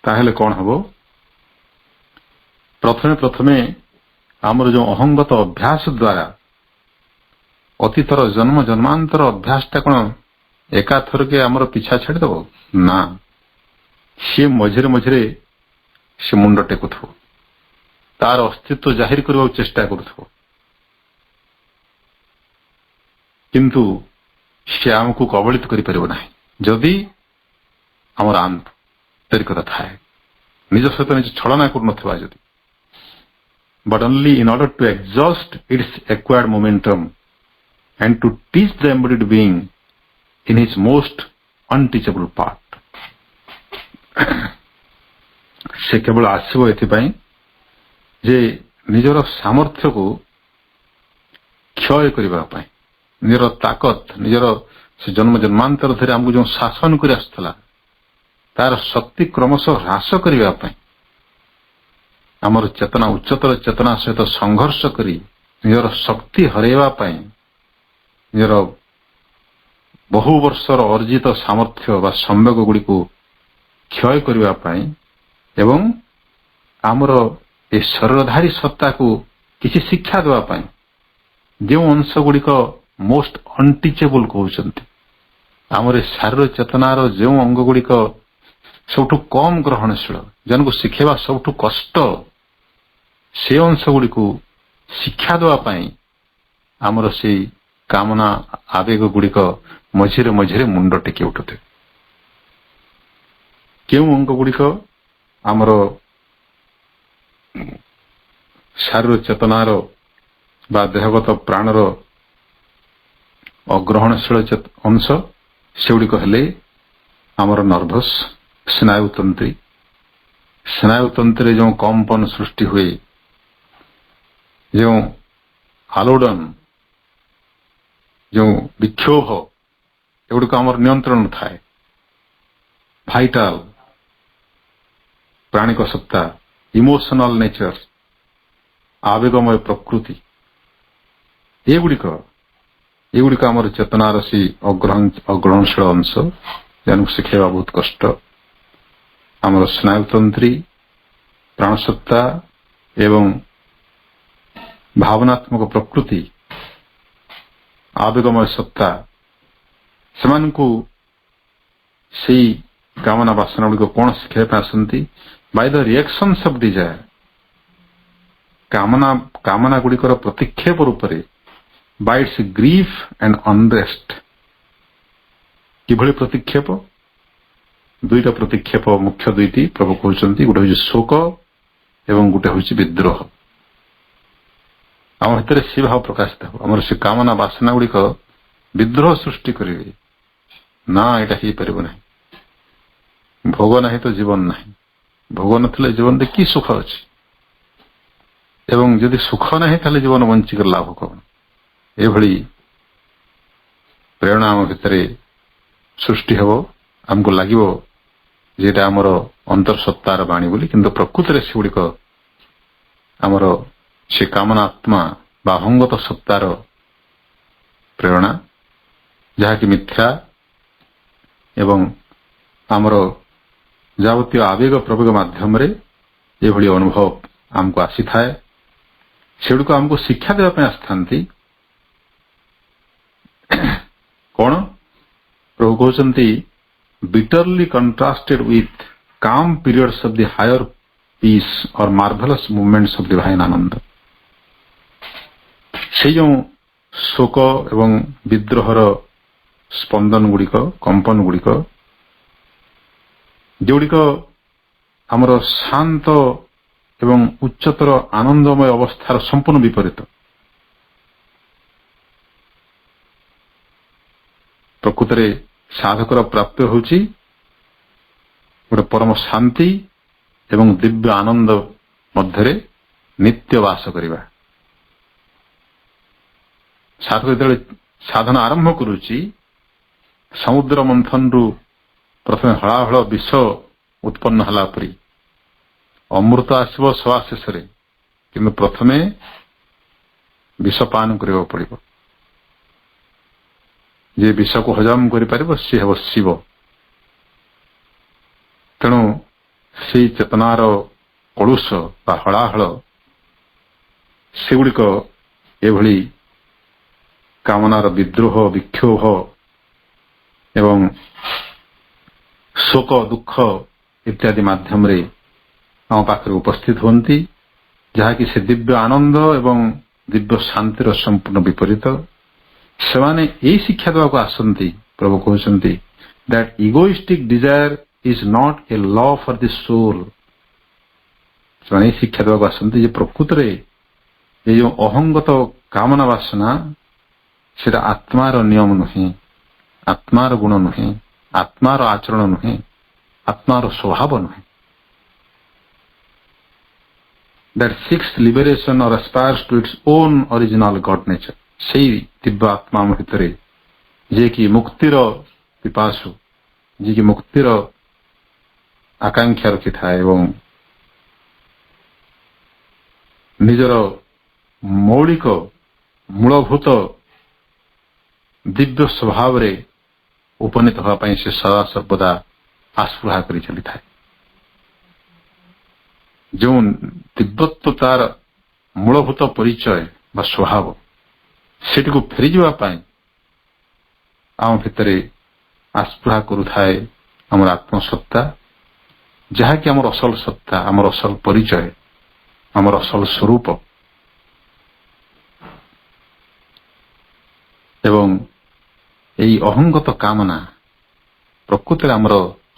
D: ତାହେଲେ କ'ଣ ହେବ? ପ୍ରଥମେ ଆମର ଯେଉଁ ଅହଙ୍ଗତ ଅଭ୍ୟାସ ଦ୍ୱାରା ଅତୀତର ଜନ୍ମ ଜନ୍ମାନ୍ତର ଅଭ୍ୟାସଟା କ'ଣ ଏକାଥରକେ ଆମର ପିଛା ଛାଡ଼ିଦେବ? ନା, ସିଏ ମଝିରେ ମଝିରେ ସେ ମୁଣ୍ଡ ଟେକୁଥିବ, ତାର ଅସ୍ତିତ୍ୱ ଜାହିର କରିବାକୁ ଚେଷ୍ଟା କରୁଥିବ, କିନ୍ତୁ ସେ ଆମକୁ କବଳିତ କରିପାରିବ ନାହିଁ ଯଦି ଆମର ଆନ୍ତରିକତା ଥାଏ, ନିଜ ସହିତ ନିଜ ଛଳନା କରୁନଥିବା ଯଦି। But only in order to exhaust its acquired momentum and to teach the embodied being in his most unteachable part. ସେ କେବଳ ଆସିବ ଏଥିପାଇଁ ଯେ ନିଜର ସାମର୍ଥ୍ୟକୁ କ୍ଷୟ କରିବା ପାଇଁ, ନିଜର ତାକତ, ନିଜର ସେ ଜନ୍ମ ଜନ୍ମାନ୍ତର ଧରି ଆମକୁ ଯେଉଁ ଶାସନ କରି ଆସୁଥିଲା ତାର ଶକ୍ତି କ୍ରମଶଃ ହ୍ରାସ କରିବା ପାଇଁ, ଆମର ଚେତନା ଉଚ୍ଚତର ଚେତନା ସହିତ ସଂଘର୍ଷ କରି ନିଜର ଶକ୍ତି ହରାଇବା ପାଇଁ, ନିଜର ବହୁ ବର୍ଷର ଅର୍ଜିତ ସାମର୍ଥ୍ୟ ବା ସମ୍ବେଗ ଗୁଡ଼ିକୁ କ୍ଷୟ କରିବା ପାଇଁ ଏବଂ ଆମର ଏ ଶରୀରଧାରୀ ସତ୍ତାକୁ କିଛି ଶିକ୍ଷା ଦେବା ପାଇଁ, ଯେଉଁ ଅଂଶ ଗୁଡ଼ିକ ମୋଷ୍ଟ ଅନଟିଚେବଲ କହୁଛନ୍ତି, ଆମର ଏ ଶାରୀର ଚେତନାର ଯେଉଁ ଅଙ୍ଗ ଗୁଡ଼ିକ ସବୁଠୁ କମ୍ ଗ୍ରହଣଶୀଳ, ଜଣକୁ ଶିଖେଇବା ସବୁଠୁ କଷ୍ଟ, ସେ ଅଂଶ ଗୁଡ଼ିକୁ ଶିକ୍ଷା ଦେବା ପାଇଁ ଆମର ସେଇ କାମନା ଆବେଗ ଗୁଡ଼ିକ ମଝିରେ ମଝିରେ ମୁଣ୍ଡ ଟେକି ଉଠୁଥିବେ। କେଉଁ ଅଙ୍ଗ ଗୁଡ଼ିକ ଆମର ଶାରୀର ଚେତନାର ବା ଦେହଗତ ପ୍ରାଣର ଅଗ୍ରହଣଶୀଳ ଅଂଶ, ସେଗୁଡ଼ିକ ହେଲେ ଆମର ନର୍ଭସ୍ स्नायुतंत्री स्नायुतंत्र जो कंपन सृष्टि हुए जो आलोडन जो विक्षोभ एगुड़िक आमर नियंत्रण थाए भाइटाल प्राणिक सत्ता इमोशनल नेचर आवेगमय प्रकृति एगुड़िक आमर चेतनार सी अग्रहणशील अंश जन शिखेवा बहुत कष्ट आमर स्नायुतंत्री प्राणसत्ता एवं भावनात्मक प्रकृति आवेगमय सत्ता से कामना वासना गुड़िक कौन शिखाई आसती by the reactions of desire कामना गुड़िकर प्रतिक्षेप रूप से by its grief and unrest किभली प्रतिक्षेप दुईटा प्रतिक्षेप मुख्य दुईटी प्रभु कहते गोटे हूँ शोक एवं गोटे हूँ विद्रोह आम भितर सी भाव प्रकाशित हो आम से कामना बासना गुड़िक विद्रोह सृष्टि करेंगे ना यहाँ हो पार ना भोग ना तो जीवन ना भोग न जीवन की सुख अच्छी एवं जदि सुख ना ताले जीवन बंचिक लाभ कौन ये प्रेरणा आम भितर सृष्टि हम आमको लगे जेटा आमर अंतर्सत्तार बाणी बोली किंतु प्रकृत से गुड़िक आमर से कामना आत्मा बाहंगत सत्तार प्रेरणा जहाँकि मिथ्या एवं आमर जावतीय आवेग प्रवेग माध्यम ये अनुभव आमको आसी थाए से गुड़िक आमको शिक्षा देवाई आसती कौन प्रभु कहते bitterly contrasted with calm periods of the higher peace और marvellous movements of divine ananda से जो शोक एवं विद्रोहर स्पंदन गुड़िक कंपन गुड़िक जोड़िक आमर शांत एवं उच्चतर आनंदमय अवस्थार संपूर्ण विपरीत प्रकृत में साधकर प्राप्त होची गोटे परम शांति एवं दिव्य आनंद मध्य नित्य वास करवा साधक जो साधना आरंभ करुच्ची समुद्र मंथन रु प्रथम हलाहल विष उत्पन्न हला परी अमृत आसव सवा शेष कि प्रथमे विष पान करने पड़ो जे विष को हजम कर सी हम शिव तेणु से चेतनार कलुष बा हलाहल सेगुड़िक एभली कामनार विद्रोह विक्षोभ एवं शोक दुख इत्यादि माध्यम रे आम पाखे उपस्थित होती जहाँकि से दिव्य आनंद एवं दिव्य शांतिर संपूर्ण विपरीत से माने यही शिक्षा देवा को आसती प्रभु कहते that egoistic desire is not a law for the soul से शिक्षा देवा को आसती प्रकृत रे ये जो अहंगत कामना वासना से आत्मार नियम नुहे आत्मार गुण नुहे आत्मार आचरण नुहे आत्मार स्वभाव नुहे that seeks liberation or aspires to its own original God nature से दिव्य आत्मा भितर जे कि मुक्तिर पिपासु जे कि मुक्तिर आकांक्षा रखी था एवं निजर मौलिक मूलभूत दिव्य स्वभाव रे उपनीत होगा से सदा सर्वदा आस्पृहा कर चली था जो दिव्यत्व तार मूलभूत परिचय बा स्वभाव सेटी को फेरी जावाई आम भितर आस्पृहा करुए आमर आत्मसत्ता जहाँकि आमर असल सत्ता आमर असल परिचय आमर असल स्वरूप एवं यही अहंगत कामना प्रकृति आमर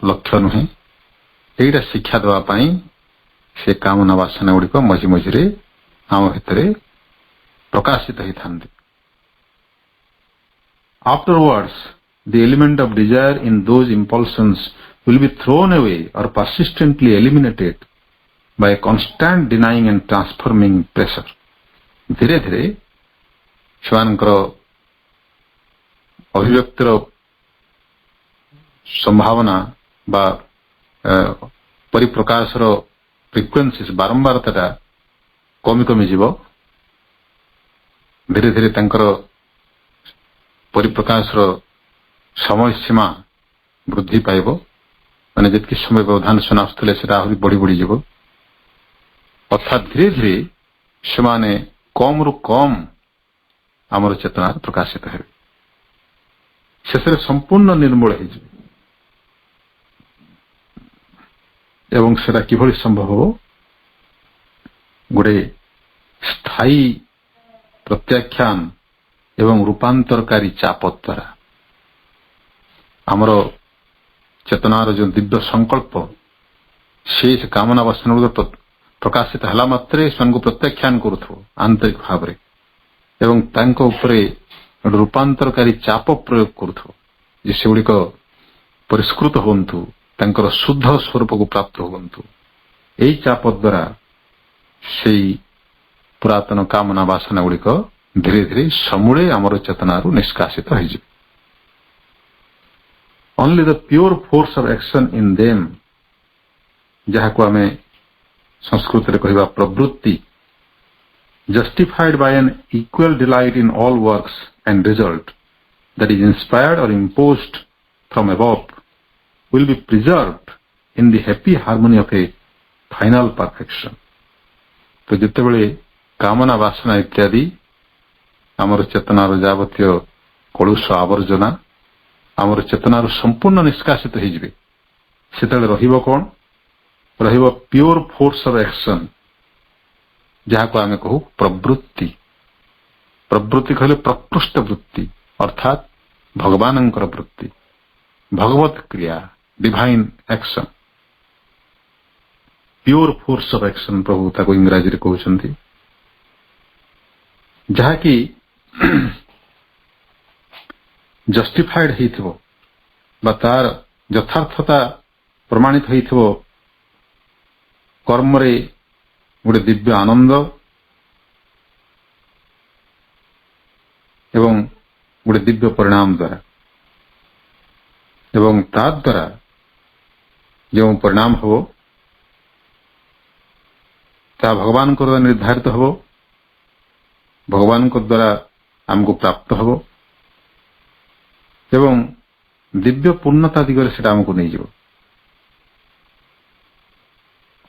D: लक्ष्य नुहे यहीटा शिक्षा देवाई से कामना वासना गुड़िक मझी मझे आम भितर प्रकाशित होता afterwards the element of desire in those impulsions will be thrown away or persistently eliminated by a constant denying and transforming pressure. ଧୀରେ ଧୀରେ ସେମାନଙ୍କର ଅଭିବ୍ୟକ୍ତିର ସମ୍ଭାବନା ବା ପରିପ୍ରକାଶର ଫ୍ରିକ୍ୱେନ୍ସିସ୍ ବାରମ୍ବାରତାଟା କମି କମିଯିବ। ଧୀରେ ଧୀରେ ତାଙ୍କର ପରିପ୍ରକାଶର ସମୟ ସୀମା ବୃଦ୍ଧି ପାଇବ, ମାନେ ଯେତିକି ସମୟ ବ୍ୟବଧାନ ଶୁଣାଉଥିଲେ ସେଟା ଆହୁରି ବଢି ବଢିଯିବ। ଅର୍ଥାତ୍ ଧୀରେ ଧୀରେ ସେମାନେ କମରୁ କମ ଆମର ଚେତନାରେ ପ୍ରକାଶିତ ହେବେ, ଶେଷରେ ସମ୍ପୂର୍ଣ୍ଣ ନିର୍ମୂଳ ହେଇଯିବେ। ଏବଂ ସେଟା କିଭଳି ସମ୍ଭବ ହେବ? ଗୋଟେ ସ୍ଥାୟୀ ପ୍ରତ୍ୟାଖ୍ୟାନ ଏବଂ ରୂପାନ୍ତରକାରୀ ଚାପ ଦ୍ୱାରା ଆମର ଚେତନାର ଯେଉଁ ଦିବ୍ୟ ସଂକଳ୍ପ ସେ କାମନା ବାସନା ଗୁଡ଼ିକ ପ୍ରକାଶିତ ହେଲା ମାତ୍ରେ ସେମାନଙ୍କୁ ପ୍ରତ୍ୟାଖ୍ୟାନ କରୁଥିବ ଆନ୍ତରିକ ଭାବରେ ଏବଂ ତାଙ୍କ ଉପରେ ରୂପାନ୍ତରକାରୀ ଚାପ ପ୍ରୟୋଗ କରୁଥିବ ଯେ ସେଗୁଡ଼ିକ ପରିଷ୍କୃତ ହୁଅନ୍ତୁ, ତାଙ୍କର ଶୁଦ୍ଧ ସ୍ୱରୂପକୁ ପ୍ରାପ୍ତ ହୁଅନ୍ତୁ। ଏହି ଚାପ ଦ୍ୱାରା ସେଇ ପୁରାତନ କାମନା ବାସନା ଗୁଡ଼ିକ ଧୀରେ ଧୀରେ ସମୂଳେ ଆମର ଚେତନାରୁ ନିଷ୍କାସିତ ହେଇଯିବ। Only the pure force of action in them, ଯାହାକୁ ଆମେ ସଂସ୍କୃତରେ କହିବା ପ୍ରବୃତ୍ତି, justified by an equal delight in all works and result that is inspired or imposed from above, will be preserved in the happy harmony of a final perfection. ତ ଯେତେବେଳେ କାମନା ବାସନା ଇତ୍ୟାଦି ଆମର ଚେତନାର ଯାବତୀୟ କଳୁଷ ଆବର୍ଜନା ଆମର ଚେତନାରୁ ସମ୍ପୂର୍ଣ୍ଣ ନିଷ୍କାସିତ ହେଇଯିବେ, ସେତେବେଳେ ରହିବ କଣ? ରହିବ ପିଓର ଫୋର୍ସ ଅଫ ଆକ୍ସନ, ଯାହାକୁ ଆମେ କହୁ ପ୍ରବୃତ୍ତି। ପ୍ରବୃତ୍ତି କହିଲେ ପ୍ରକୃଷ୍ଟ ବୃତ୍ତି, ଅର୍ଥାତ୍ ଭଗବାନଙ୍କର ବୃତ୍ତି, ଭଗବତ କ୍ରିୟା, divine action. Pure force of action ପ୍ରଭୁ ତାକୁ ଇଂରାଜୀରେ କହୁଛନ୍ତି, ଯାହାକି ଜଷ୍ଟିଫାଏଡ ହେଇଥିବ ବା ତାର ଯଥାର୍ଥତା ପ୍ରମାଣିତ ହେଇଥିବ କର୍ମରେ ଗୋଟେ ଦିବ୍ୟ ଆନନ୍ଦ ଏବଂ ଗୋଟେ ଦିବ୍ୟ ପରିଣାମ ଦ୍ୱାରା, ଏବଂ ତା ଦ୍ୱାରା ଯେଉଁ ପରିଣାମ ହେବ ତାହା ଭଗବାନଙ୍କ ଦ୍ୱାରା ନିର୍ଦ୍ଧାରିତ ହେବ, ଭଗବାନଙ୍କ ଦ୍ୱାରା ଆମକୁ ପ୍ରାପ୍ତ ହେବ ଏବଂ ଦିବ୍ୟ ପୂର୍ଣ୍ଣତା ଦିଗରେ ସେଟା ଆମକୁ ନେଇଯିବ।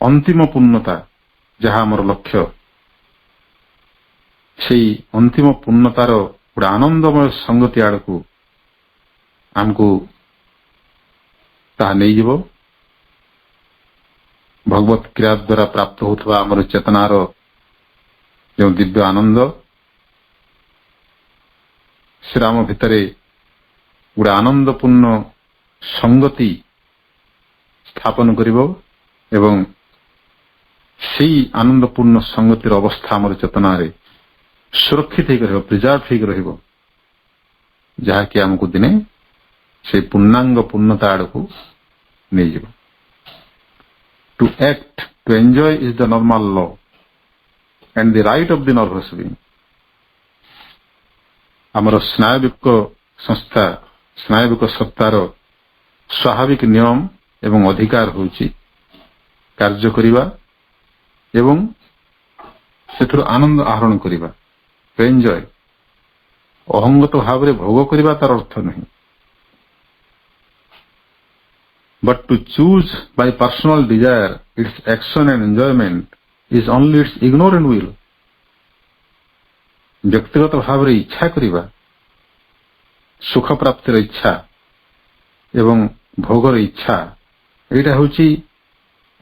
D: ଅନ୍ତିମ ପୂର୍ଣ୍ଣତା ଯାହା ଆମର ଲକ୍ଷ୍ୟ, ସେଇ ଅନ୍ତିମ ପୂର୍ଣ୍ଣତାର ଗୋଟେ ଆନନ୍ଦମୟ ସଂଗତି ଆଡ଼କୁ ଆମକୁ ତାହା ନେଇଯିବ। ଭଗବତ କ୍ରିୟା ଦ୍ୱାରା ପ୍ରାପ୍ତ ହେଉଥିବା ଆମର ଚେତନାର ଯେଉଁ ଦିବ୍ୟ ଆନନ୍ଦ, ସେଟା ଆମ ଭିତରେ ଗୋଟେ ଆନନ୍ଦପୂର୍ଣ୍ଣ ସଂଗତି ସ୍ଥାପନ କରିବ ଏବଂ ସେଇ ଆନନ୍ଦପୂର୍ଣ୍ଣ ସଂଗତିର ଅବସ୍ଥା ଆମର ଚେତନାରେ ସୁରକ୍ଷିତ ହେଇକି ରହିବ, ପ୍ରିଜର୍ଭ ହେଇକି ରହିବ, ଯାହାକି ଆମକୁ ଦିନେ ସେଇ ପୂର୍ଣ୍ଣାଙ୍ଗ ପୂର୍ଣ୍ଣତା ଆଡ଼କୁ ନେଇଯିବ। To act, to enjoy is the normal law and the right of the nervous being. ଆମର ସ୍ନାୟବିକ ସଂସ୍ଥା, ସ୍ନାୟବିକ ସତ୍ତାର ସ୍ୱାଭାବିକ ନିୟମ ଏବଂ ଅଧିକାର ହେଉଛି କାର୍ଯ୍ୟ କରିବା ଏବଂ ସେଥିରୁ ଆନନ୍ଦ ଆହରଣ କରିବା। To enjoy, ଅହଙ୍ଗତ ଭାବରେ ଭୋଗ କରିବା ତାର ଅର୍ଥ ନାହିଁ। But to choose by personal desire its action and enjoyment is only its ignorant will. ବ୍ୟକ୍ତିଗତ ଭାବରେ ଇଚ୍ଛା କରିବା, ସୁଖ ପ୍ରାପ୍ତିର ଇଚ୍ଛା ଏବଂ ଭୋଗର ଇଚ୍ଛା, ଏଇଟା ହେଉଛି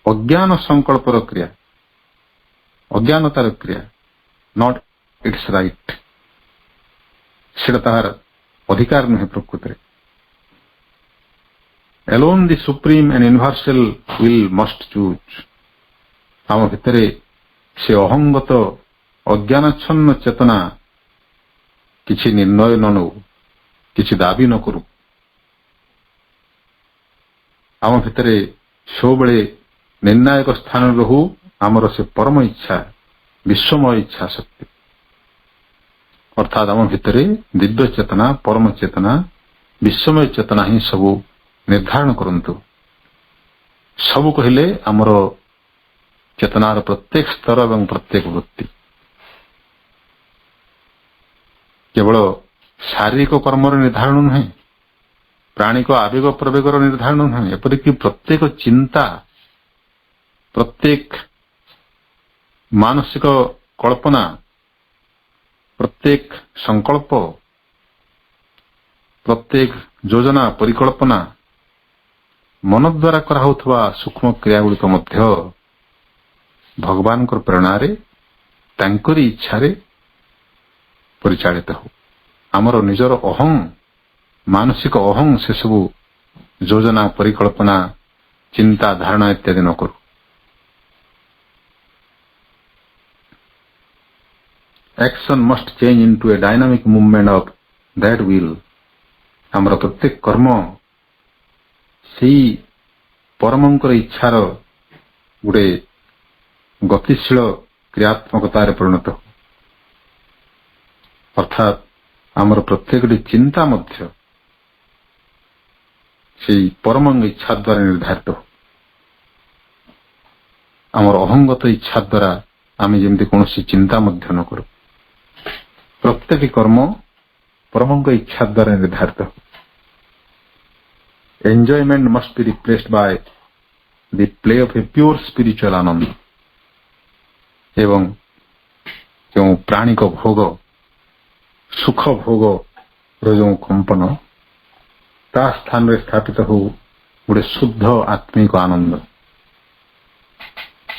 D: ଅଜ୍ଞାନ ସଂକଳ୍ପର କ୍ରିୟା, ଅଜ୍ଞାନତାର କ୍ରିୟା, ନଟ୍ ଇଟ୍ସ ରାଇଟ୍। ସେଟା ତାହାର ଅଧିକାର ନୁହେଁ ପ୍ରକୃତରେ। Alone the supreme and universal will must choose. ଆମ ଭିତରେ ସେ ଅହଙ୍ଗତ ଅଜ୍ଞାନଚ୍ଛନ୍ନ ଚେତନା କିଛି ନିର୍ଣ୍ଣୟ ନ ନେଉ, କିଛି ଦାବି ନ କରୁ, ଆମ ଭିତରେ ସବୁବେଳେ ନିର୍ଣ୍ଣାୟକ ସ୍ଥାନରେ ରହୁ ଆମର ସେ ପରମ ଇଚ୍ଛା, ବିଶ୍ୱମୟ ଇଚ୍ଛା ଶକ୍ତି, ଅର୍ଥାତ୍ ଆମ ଭିତରେ ଦିବ୍ୟ ଚେତନା, ପରମ ଚେତନା, ବିଶ୍ୱମୟ ଚେତନା ହିଁ ସବୁ ନିର୍ଦ୍ଧାରଣ କରନ୍ତୁ। ସବୁ କହିଲେ ଆମର ଚେତନାର ପ୍ରତ୍ୟେକ ସ୍ତର ଏବଂ ପ୍ରତ୍ୟେକ ବୃତ୍ତି। କେବଳ ଶାରୀରିକ କର୍ମର ନିର୍ଦ୍ଧାରଣ ନୁହେଁ, ପ୍ରାଣିକ ଆବେଗ ପ୍ରବେଗର ନିର୍ଦ୍ଧାରଣ ନୁହେଁ, ଏପରିକି ପ୍ରତ୍ୟେକ ଚିନ୍ତା, ପ୍ରତ୍ୟେକ ମାନସିକ କଳ୍ପନା, ପ୍ରତ୍ୟେକ ସଂକଳ୍ପ, ପ୍ରତ୍ୟେକ ଯୋଜନା ପରିକଳ୍ପନା, ମନ ଦ୍ୱାରା କରାଯାଉଥିବା ସୂକ୍ଷ୍ମ କ୍ରିୟାଗୁଡ଼ିକ ମଧ୍ୟ ଭଗବାନଙ୍କର ପ୍ରେରଣାରେ, ତାଙ୍କରି ଇଚ୍ଛାରେ ପରିଚାଳିତ ହେଉ। ଆମର ନିଜର ଅହଂ, ମାନସିକ ଅହଂ ସେସବୁ ଯୋଜନା ପରିକଳ୍ପନା, ଚିନ୍ତା ଧାରଣା ଇତ୍ୟାଦି ନ କରୁ। Action must change into a dynamic movement of that will. ଆମର ପ୍ରତ୍ୟେକ କର୍ମ ସେଇ ପରମଙ୍କର ଇଚ୍ଛାର ଗୋଟେ ଗତିଶୀଳ କ୍ରିୟାତ୍ମକତାରେ ପରିଣତ ହେଉ। ଅର୍ଥାତ୍ ଆମର ପ୍ରତ୍ୟେକଟି ଚିନ୍ତା ମଧ୍ୟ ସେଇ ପରମଙ୍କ ଇଚ୍ଛା ଦ୍ୱାରା ନିର୍ଦ୍ଧାରିତ ହେଉ। ଆମର ଅହଙ୍ଗତ ଇଚ୍ଛା ଦ୍ୱାରା ଆମେ ଯେମିତି କୌଣସି ଚିନ୍ତା ମଧ୍ୟ ନ କରୁ। ପ୍ରତ୍ୟେକ କର୍ମ ପରମଙ୍କ ଇଚ୍ଛା ଦ୍ୱାରା ନିର୍ଦ୍ଧାରିତ ହେଉ। Enjoyment must be replaced by the play of a pure spiritual ଆନନ୍ଦ। ଏବଂ ଯେଉଁ ପ୍ରାଣିକ ଭୋଗ, ସୁଖ ଭୋଗର ଯେଉଁ କମ୍ପନ, ତା ସ୍ଥାନରେ ସ୍ଥାପିତ ହେଉ ଗୋଟେ ଶୁଦ୍ଧ ଆତ୍ମିକ ଆନନ୍ଦ।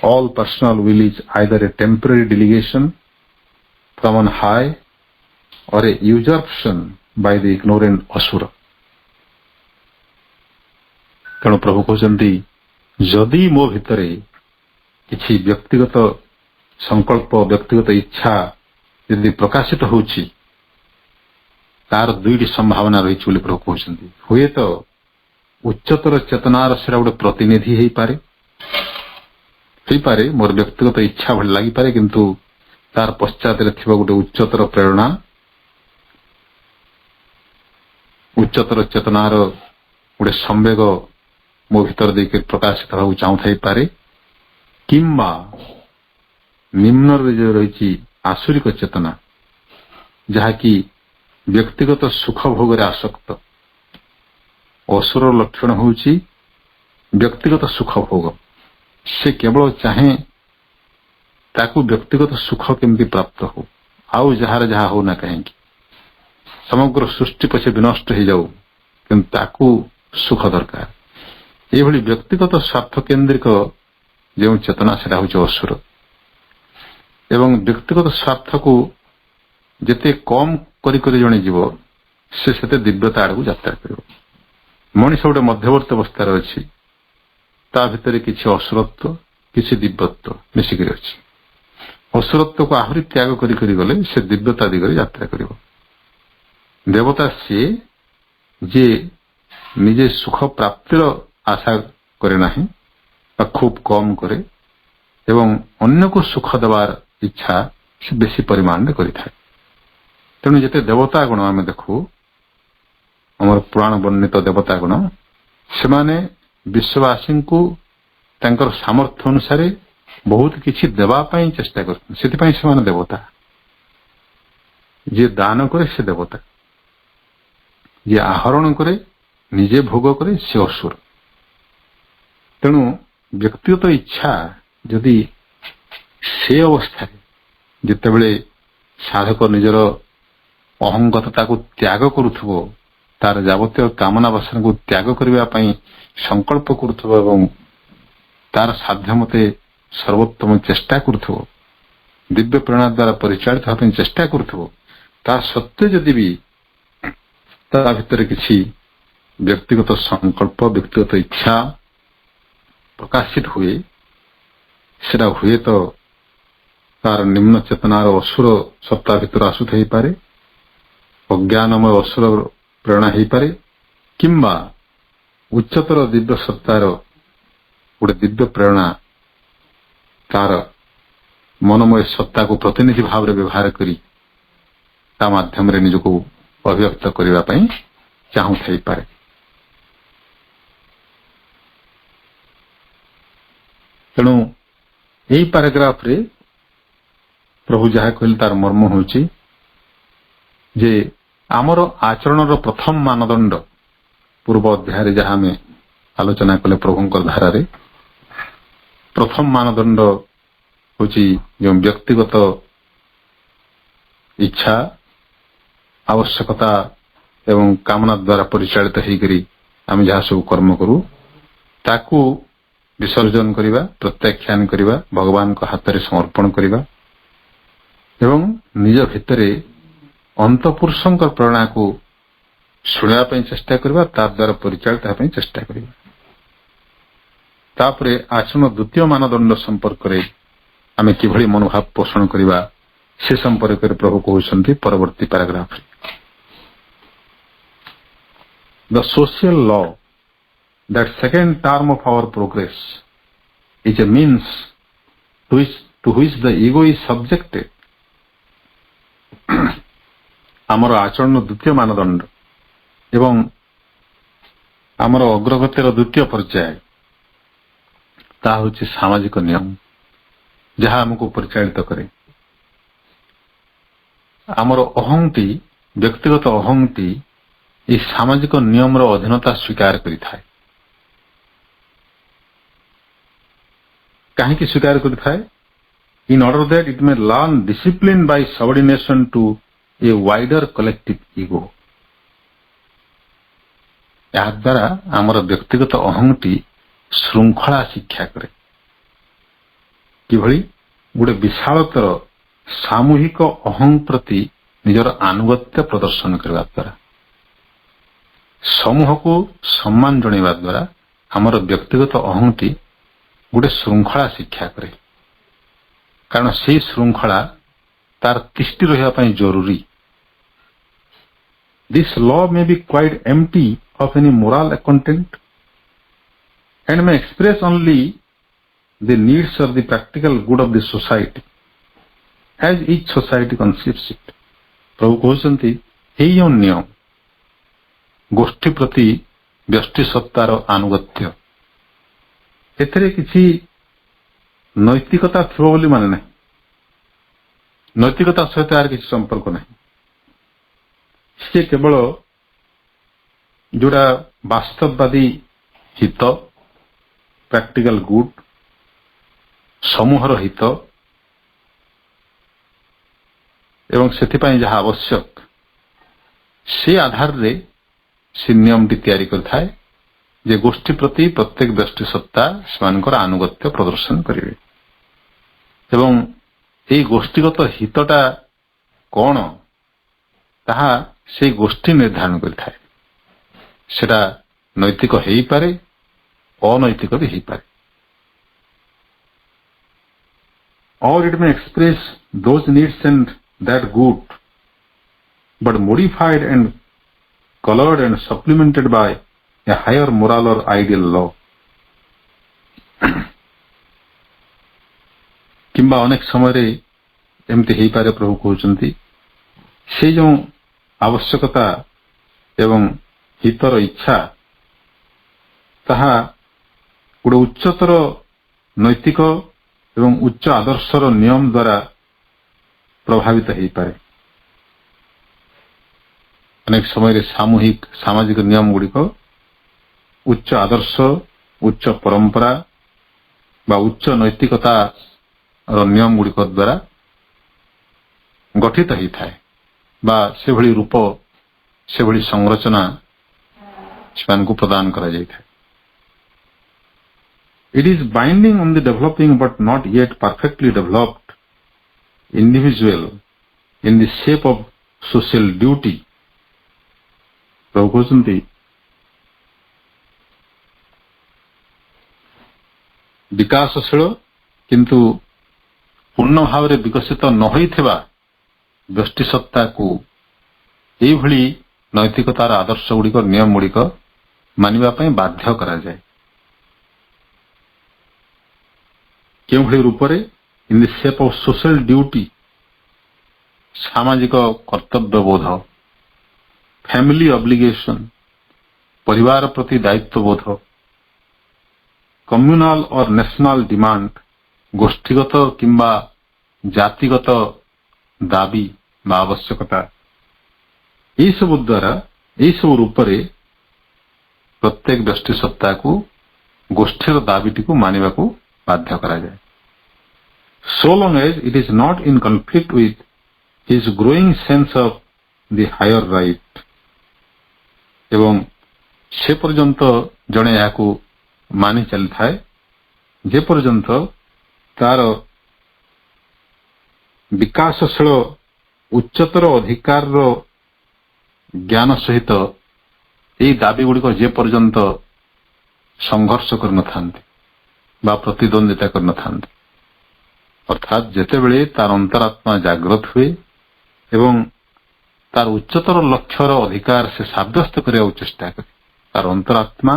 D: All personal will is either a temporary delegation from on high or a usurpation by the ignorant asura। ତେଣୁ ପ୍ରଭୁ କହୁଛନ୍ତି, ଯଦି ମୋ ଭିତରେ କିଛି ବ୍ୟକ୍ତିଗତ ସଂକଳ୍ପ, ବ୍ୟକ୍ତିଗତ ଇଚ୍ଛା ଯଦି ପ୍ରକାଶିତ ହେଉଛି, ତାର ଦୁଇଟି ସମ୍ଭାବନା ରହିଛି ବୋଲି ପ୍ରଭୁ କହୁଛନ୍ତି। ହୁଏତ ଉଚ୍ଚତର ଚେତନାର ସେଟା ଗୋଟେ ପ୍ରତିନିଧି ହେଇପାରେ, ମୋର ବ୍ୟକ୍ତିଗତ ଇଚ୍ଛା ଭଳି ଲାଗିପାରେ, କିନ୍ତୁ ତାର ପଶ୍ଚାତରେ ଥିବା ଗୋଟେ ଉଚ୍ଚତର ପ୍ରେରଣା, ଉଚ୍ଚତର ଚେତନାର ଗୋଟେ ସମ୍ବେଗ ମୋ ଭିତରେ ଦେଇକି ପ୍ରକାଶିତ ହେବାକୁ ଚାହୁଁଥାଇପାରେ। କିମ୍ବା ନିମ୍ନରେ ଯେଉଁ ରହିଛି ଆସୁରିକ ଚେତନା, ଯାହାକି ବ୍ୟକ୍ତିଗତ ସୁଖ ଭୋଗରେ ଆସକ୍ତ। ଅସୁରର ଲକ୍ଷଣ ହେଉଛି ବ୍ୟକ୍ତିଗତ ସୁଖ ଭୋଗ। ସେ କେବଳ ଚାହେଁ ତାକୁ ବ୍ୟକ୍ତିଗତ ସୁଖ କେମିତି ପ୍ରାପ୍ତ ହଉ, ଆଉ ଯାହାର ଯାହା ହଉ ନା କାହିଁକି, ସମଗ୍ର ସୃଷ୍ଟି ପଛେ ବିନଷ୍ଟ ହେଇଯାଉ, କିନ୍ତୁ ତାକୁ ସୁଖ ଦରକାର। ଏଇଭଳି ବ୍ୟକ୍ତିଗତ ସ୍ୱାର୍ଥ କେନ୍ଦ୍ରିକ ଯେଉଁ ଚେତନା, ସେଟା ହେଉଛି ଅସୁର। ଏବଂ ବ୍ୟକ୍ତିଗତ ସ୍ୱାର୍ଥକୁ ଯେତେ କମ୍ କରି କରି ଜଣେ ଯିବ, ସେ ସେତେ ଦିବ୍ୟତା ଆଡ଼କୁ ଯାତ୍ରା କରିବ। ମଣିଷ ଗୋଟେ ମଧ୍ୟବର୍ତ୍ତୀ ଅବସ୍ଥାରେ ଅଛି, ତା ଭିତରେ କିଛି ଅସୁରତ୍ୱ, କିଛି ଦିବ୍ୟତ୍ୱ ମିଶିକରି ଅଛି। ଅସୁରତ୍ୱକୁ ଆହୁରି ତ୍ୟାଗ କରି କରି ଗଲେ ସେ ଦିବ୍ୟତା ଦିଗରେ ଯାତ୍ରା କରିବ। ଦେବତା ସିଏ ଯିଏ ନିଜେ ସୁଖ ପ୍ରାପ୍ତିର ଆଶା କରେ ନାହିଁ ବା ଖୁବ୍ କମ୍ କରେ, ଏବଂ ଅନ୍ୟକୁ ସୁଖ ଦେବାର ଇଚ୍ଛା ସେ ବେଶୀ ପରିମାଣରେ କରିଥାଏ। ତେଣୁ ଯେତେ ଦେବତା ଗୁଣ ଆମେ ଦେଖୁ, ଆମର ପୁରାଣ ବର୍ଣ୍ଣିତ ଦେବତା ଗୁଣ, ସେମାନେ ବିଶ୍ୱବାସୀଙ୍କୁ ତାଙ୍କର ସାମର୍ଥ୍ୟ ଅନୁସାରେ ବହୁତ କିଛି ଦେବା ପାଇଁ ଚେଷ୍ଟା କରୁଛନ୍ତି, ସେଥିପାଇଁ ସେମାନେ ଦେବତା। ଯିଏ ଦାନ କରେ ସେ ଦେବତା, ଯିଏ ଆହରଣ କରେ, ନିଜେ ଭୋଗ କରେ, ସେ ଅସୁର। ତେଣୁ ବ୍ୟକ୍ତିଗତ ଇଚ୍ଛା ଯଦି ସେ ଅବସ୍ଥାରେ, ଯେତେବେଳେ ସାଧକ ନିଜର ଅହଙ୍ଗତତାକୁ ତ୍ୟାଗ କରୁଥିବ, ତାର ଯାବତୀୟ କାମନା ବାସନାକୁ ତ୍ୟାଗ କରିବା ପାଇଁ ସଂକଳ୍ପ କରୁଥିବ ଏବଂ ତାର ସାଧ୍ୟ ମତେ ସର୍ବୋତ୍ତମ ଚେଷ୍ଟା କରୁଥିବ, ଦିବ୍ୟ ପ୍ରେରଣା ଦ୍ୱାରା ପରିଚାଳିତ ହେବା ପାଇଁ ଚେଷ୍ଟା କରୁଥିବ, ତା ସତ୍ତ୍ୱେ ଯଦି ବି ତା ଭିତରେ କିଛି ବ୍ୟକ୍ତିଗତ ସଂକଳ୍ପ, ବ୍ୟକ୍ତିଗତ ଇଚ୍ଛା ପ୍ରକାଶିତ ହୁଏ, ସେଟା ହୁଏତ ତାର ନିମ୍ନ ଚେତନାର ଅସୁର ସତ୍ତା ଭିତରେ ଆସୁଥାଇପାରେ, ଅଜ୍ଞାନମୟ ଅସୁର ପ୍ରେରଣା ହେଇପାରେ, କିମ୍ବା ଉଚ୍ଚତର ଦିବ୍ୟ ସତ୍ତାର ଗୋଟେ ଦିବ୍ୟ ପ୍ରେରଣା ତାର ମନମୟ ସତ୍ତାକୁ ପ୍ରତିନିଧି ଭାବରେ ବ୍ୟବହାର କରି ତା ମାଧ୍ୟମରେ ନିଜକୁ ଅଭିବ୍ୟକ୍ତ କରିବା ପାଇଁ ଚାହୁଁଥାଇପାରେ। ତେଣୁ ଏହି ପାରାଗ୍ରାଫରେ ପ୍ରଭୁ ଯାହା କହିଲେ ତାର ମର୍ମ ହେଉଛି ଯେ ଆମର ଆଚରଣର ପ୍ରଥମ ମାନଦଣ୍ଡ ପୂର୍ବ ଅଧ୍ୟାୟରେ ଯାହା ଆମେ ଆଲୋଚନା କଲେ ପ୍ରଭୁଙ୍କ ଧାରାରେ ପ୍ରଥମ ମାନଦଣ୍ଡ ହେଉଛି ଯେଉଁ ବ୍ୟକ୍ତିଗତ ଇଚ୍ଛା ଆବଶ୍ୟକତା ଏବଂ କାମନା ଦ୍ୱାରା ପରିଚାଳିତ ହେଇକରି ଆମେ ଯାହା ସବୁ କର୍ମ କରୁ ତାକୁ ବିସର୍ଜନ କରିବା, ପ୍ରତ୍ୟାଖ୍ୟାନ କରିବା, ଭଗବାନଙ୍କ ହାତରେ ସମର୍ପଣ କରିବା ଏବଂ ନିଜ ଭିତରେ ଅନ୍ତଃପୁରୁଷଙ୍କ ପ୍ରେରଣାକୁ ଶୁଣିବା ପାଇଁ ଚେଷ୍ଟା କରିବା, ତା ଦ୍ୱାରା ପରିଚାଳିତ ହେବା ପାଇଁ ଚେଷ୍ଟା କରିବା। ତାପରେ ଆଚରଣ ଦ୍ୱିତୀୟ ମାନଦଣ୍ଡ ସମ୍ପର୍କରେ ଆମେ କିଭଳି ମନୋଭାବ ପୋଷଣ କରିବା ସେ ସମ୍ପର୍କରେ ପ୍ରଭୁ କହୁଛନ୍ତି ପରବର୍ତ୍ତୀ ପାରାଗ୍ରାଫରେ। The social law, that second term of our progress, is a means to which the ego is subjected. ଆମର ଆଚରଣ ଦ୍ୱିତୀୟ ମାନଦଣ୍ଡ ଏବଂ ଆମର ଅଗ୍ରଗତିର ଦ୍ୱିତୀୟ ପର୍ଯ୍ୟାୟ ତାହା ହେଉଛି ସାମାଜିକ ନିୟମ ଯାହା ଆମକୁ ପରିଚାଳିତ କରେ। ଆମର ଅହଂଟି ବ୍ୟକ୍ତିଗତ ଅହଂଟି ଏହି ସାମାଜିକ ନିୟମର ଅଧୀନତା ସ୍ୱୀକାର କରିଥାଏ। କାହିଁକି ସ୍ୱୀକାର କରିଥାଏ? In order that it may learn discipline by subordination to a wider collective ego. ଏହା ଦ୍ୱାରା ଆମର ବ୍ୟକ୍ତିଗତ ଅହଂଟି ଶୃଙ୍ଖଳା ଶିକ୍ଷା କରେ। କିଭଳି? ଗୋଟେ ବିଶାଳତର ସାମୂହିକ ଅହଂ ପ୍ରତି ନିଜର ଆନୁଗତ୍ୟ ପ୍ରଦର୍ଶନ କରିବା ଦ୍ୱାରା ସମୂହକୁ ସମ୍ମାନ ଜଣାଇବା ଦ୍ୱାରା ଆମର ବ୍ୟକ୍ତିଗତ ଅହଂଟି ଗୋଟେ ଶୃଙ୍ଖଳା ଶିକ୍ଷା କରେ। କାରଣ ସେହି ଶୃଙ୍ଖଳା ତାର ତିଷ୍ଠି ରହିବା ପାଇଁ ଜରୁରୀ। This law may be quite empty of any moral content and may express only the needs of the practical good of the society as each society conceives it. ପ୍ରଭୁ କହୁଛନ୍ତି ଏହି ଯେଉଁ ନିୟମ ଗୋଷ୍ଠୀ ପ୍ରତି ବ୍ୟଷ୍ଟି ସତ୍ତାର ଆନୁଗତ୍ୟ ଏଥିରେ କିଛି ନୈତିକତା ଥିବ ବୋଲି ମାନେ ନାହିଁ। ନୈତିକତା ସହିତ ଏହାର କିଛି ସମ୍ପର୍କ ନାହିଁ। ସେ କେବଳ ଯୋଉଟା ବାସ୍ତବବାଦୀ ହିତ, ପ୍ରାକ୍ଟିକାଲ ଗୁଡ୍, ସମୂହର ହିତ ଏବଂ ସେଥିପାଇଁ ଯାହା ଆବଶ୍ୟକ ସେ ଆଧାରରେ ସେ ନିୟମଟି ତିଆରି କରିଥାଏ ଯେ ଗୋଷ୍ଠୀ ପ୍ରତି ପ୍ରତ୍ୟେକ ବ୍ୟଷ୍ଟି ସତ୍ତା ସେମାନଙ୍କର ଆନୁଗତ୍ୟ ପ୍ରଦର୍ଶନ କରିବେ ଏବଂ ଏହି ଗୋଷ୍ଠୀଗତ ହିତଟା କଣ ତାହା ସେହି ଗୋଷ୍ଠୀ ନିର୍ଦ୍ଧାରଣ କରିଥାଏ। ସେଟା ନୈତିକ ହେଇପାରେ, ଅନୈତିକ ବି ହେଇପାରେ। Or it may express those needs and that good, but modified and colored and supplemented by a higher moral or ideal law. କିମ୍ବା ଅନେକ ସମୟରେ ଏମିତି ହେଇପାରେ ପ୍ରଭୁ କହୁଛନ୍ତି ସେ ଯେଉଁ ଆବଶ୍ୟକତା ଏବଂ ହିତର ଇଚ୍ଛା ତାହା ଗୋଟେ ଉଚ୍ଚତର ନୈତିକ ଏବଂ ଉଚ୍ଚ ଆଦର୍ଶର ନିୟମ ଦ୍ୱାରା ପ୍ରଭାବିତ ହେଇପାରେ। ଅନେକ ସମୟରେ ସାମାଜିକ ନିୟମ ଗୁଡ଼ିକ ଉଚ୍ଚ ଆଦର୍ଶ, ଉଚ୍ଚ ପରମ୍ପରା ବା ଉଚ୍ଚ ନୈତିକତାର ନିୟମ ଗୁଡ଼ିକ ଦ୍ୱାରା ଗଠିତ ହେଇଥାଏ ବା ସେଭଳି ରୂପ ସେଭଳି ସଂରଚନା ସେମାନଙ୍କୁ ପ୍ରଦାନ କରାଯାଇଥାଏ। It is binding on the developing but not yet perfectly developed individual in the shape of social duty. ପ୍ରଭୁ କହୁଛନ୍ତି ବିକାଶଶୀଳ କିନ୍ତୁ ପୂର୍ଣ୍ଣ ଭାବରେ ବିକଶିତ ନ ହୋଇଥିବା ବ୍ୟଷ୍ଟି ସତ୍ତାକୁ ଏଇଭଳି ନୈତିକତାର ଆଦର୍ଶ ଗୁଡ଼ିକ ନିୟମ ଗୁଡ଼ିକ ମାନିବା ପାଇଁ ବାଧ୍ୟ କରାଯାଏ। କେଉଁଭଳି ରୂପରେ? In the shape of social duty, ସାମାଜିକ କର୍ତ୍ତବ୍ୟବୋଧ, ଫ୍ୟାମିଲି ଅବ୍ଲିଗେସନ, ପରିବାର ପ୍ରତି ଦାୟିତ୍ୱବୋଧ, କମ୍ୟୁନାଲ ଅର ନ୍ୟାସନାଲ ଡିମାଣ୍ଡ, ଗୋଷ୍ଠୀଗତ କିମ୍ବା ଜାତିଗତ ଦାବି ବା ଆବଶ୍ୟକତା, ଏହିସବୁ ଦ୍ୱାରା ଏହିସବୁ ରୂପରେ ପ୍ରତ୍ୟେକ ବ୍ୟଷ୍ଟି ସତ୍ତାକୁ ଗୋଷ୍ଠୀର ଦାବିଟିକୁ ମାନିବାକୁ ବାଧ୍ୟ କରାଯାଏ। So long as it is not in conflict with his growing sense of the higher right, ଏବଂ ସେ ପର୍ଯ୍ୟନ୍ତ ଜଣେ ଏହାକୁ ମାନି ଚାଲିଥାଏ ଯେ ପର୍ଯ୍ୟନ୍ତ ତାର ବିକାଶଶୀଳ ଉଚ୍ଚତର ଅଧିକାରର ଜ୍ଞାନ ସହିତ ଏହି ଦାବି ଗୁଡ଼ିକ ଯେ ପର୍ଯ୍ୟନ୍ତ ସଂଘର୍ଷ କରିନଥାନ୍ତି ବା ପ୍ରତିଦ୍ୱନ୍ଦିତା କରିନଥାନ୍ତି, ଅର୍ଥାତ୍ ଯେତେବେଳେ ତାର ଅନ୍ତରାତ୍ମା ଜାଗ୍ରତ ହୁଏ ଏବଂ ତାର ଉଚ୍ଚତର ଲକ୍ଷ୍ୟର ଅଧିକାର ସେ ସାବ୍ୟସ୍ତ କରିବାକୁ ଚେଷ୍ଟା କରେ, ତାର ଅନ୍ତରାତ୍ମା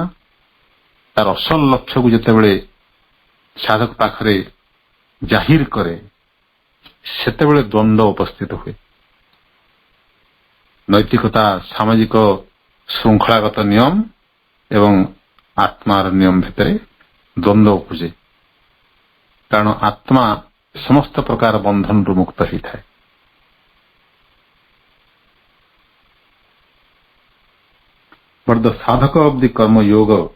D: ତାର ଅସଲ ଲକ୍ଷ୍ୟକୁ ଯେତେବେଳେ ସାଧକ ପାଖରେ ଜାହିର କରେ, ସେତେବେଳେ ଦ୍ୱନ୍ଦ୍ୱ ଉପସ୍ଥିତ ହୁଏ। ନୈତିକତା, ସାମାଜିକ ଶୃଙ୍ଖଳାଗତ ନିୟମ ଏବଂ ଆତ୍ମାର ନିୟମ ଭିତରେ ଦ୍ୱନ୍ଦ୍ୱ ଉପୁଜେ, କାରଣ ଆତ୍ମା ସମସ୍ତ ପ୍ରକାର ବନ୍ଧନରୁ ମୁକ୍ତ ହୋଇଥାଏ। But the sadhaka of the karma yoga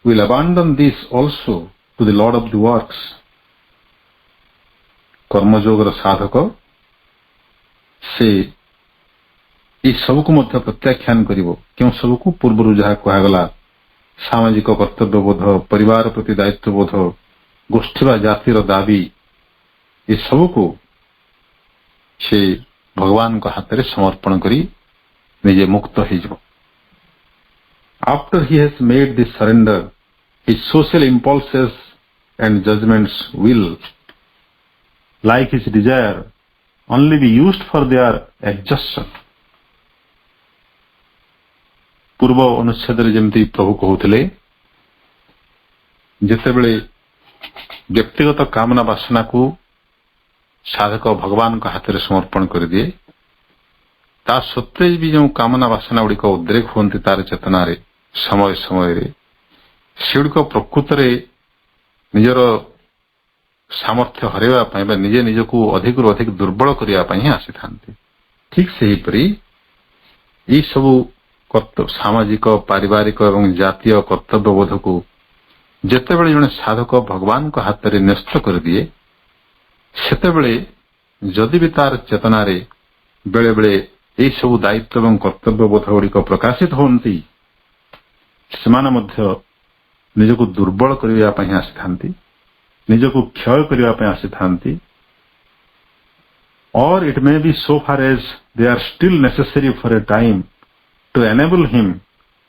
D: will abandon this also to the Lord of the works. କର୍ମଯୋଗର ସାଧକ ସେ ଏହି ସବୁକୁ ମଧ୍ୟ ପ୍ରତ୍ୟାଖ୍ୟାନ କରିବ। କେଉଁ ସବୁକୁ? ପୂର୍ବରୁ ଯାହା କୁହାଗଲା, ସାମାଜିକ କର୍ତ୍ତବ୍ୟବୋଧ, ପରିବାର ପ୍ରତି ଦାୟିତ୍ୱବୋଧ, ଗୋଷ୍ଠୀ ବା ଜାତିର ଦାବି, ଏସବୁକୁ ସେ ଭଗବାନଙ୍କ ହାତରେ ସମର୍ପଣ କରି ନିଜେ ମୁକ୍ତ ହେଇଯିବ। After he has made this surrender, his social impulses and judgments will, like his desire, only be used for their exhaustion. ପୂର୍ବ ଅନୁଚ୍ଛେଦରେ ଯେମିତି ପ୍ରଭୁ କହୁଥିଲେ, ଯେତେବେଳେ ବ୍ୟକ୍ତିଗତ କାମନା ବାସନାକୁ ସାଧକ ଭଗବାନଙ୍କ ହାତରେ ସମର୍ପଣ କରିଦିଏ, ତା ସତ୍ତ୍ୱେ ବି ଯେଉଁ କାମନା ବାସନା ଗୁଡ଼ିକ ଉଦ୍ରେକ ହୁଅନ୍ତି ତାର ଚେତନାରେ ସମୟ ସମୟରେ, ସେଗୁଡ଼ିକ ପ୍ରକୃତରେ ନିଜର ସାମର୍ଥ୍ୟ ହରାଇବା ପାଇଁ ବା ନିଜେ ନିଜକୁ ଅଧିକରୁ ଅଧିକ ଦୁର୍ବଳ କରିବା ପାଇଁ ହିଁ ଆସିଥାନ୍ତି। ଠିକ୍ ସେହିପରି ଏହି ସବୁ ସାମାଜିକ, ପାରିବାରିକ ଏବଂ ଜାତୀୟ କର୍ତ୍ତବ୍ୟବୋଧକୁ ଯେତେବେଳେ ଜଣେ ସାଧକ ଭଗବାନଙ୍କ ହାତରେ ନ୍ୟସ୍ତ କରିଦିଏ, ସେତେବେଳେ ଯଦି ବି ତାର ଚେତନାରେ ବେଳେବେଳେ ଏହି ସବୁ ଦାୟିତ୍ୱ ଏବଂ କର୍ତ୍ତବ୍ୟବୋଧ ଗୁଡ଼ିକ ପ୍ରକାଶିତ ହୁଅନ୍ତି, ସେମାନେ ମଧ୍ୟ ନିଜକୁ ଦୁର୍ବଳ କରିବା ପାଇଁ ଆସିଥାନ୍ତି, ନିଜକୁ କ୍ଷୟ କରିବା ପାଇଁ ଆସିଥାନ୍ତି। Or it may be so far as they are still necessary for a time to enable him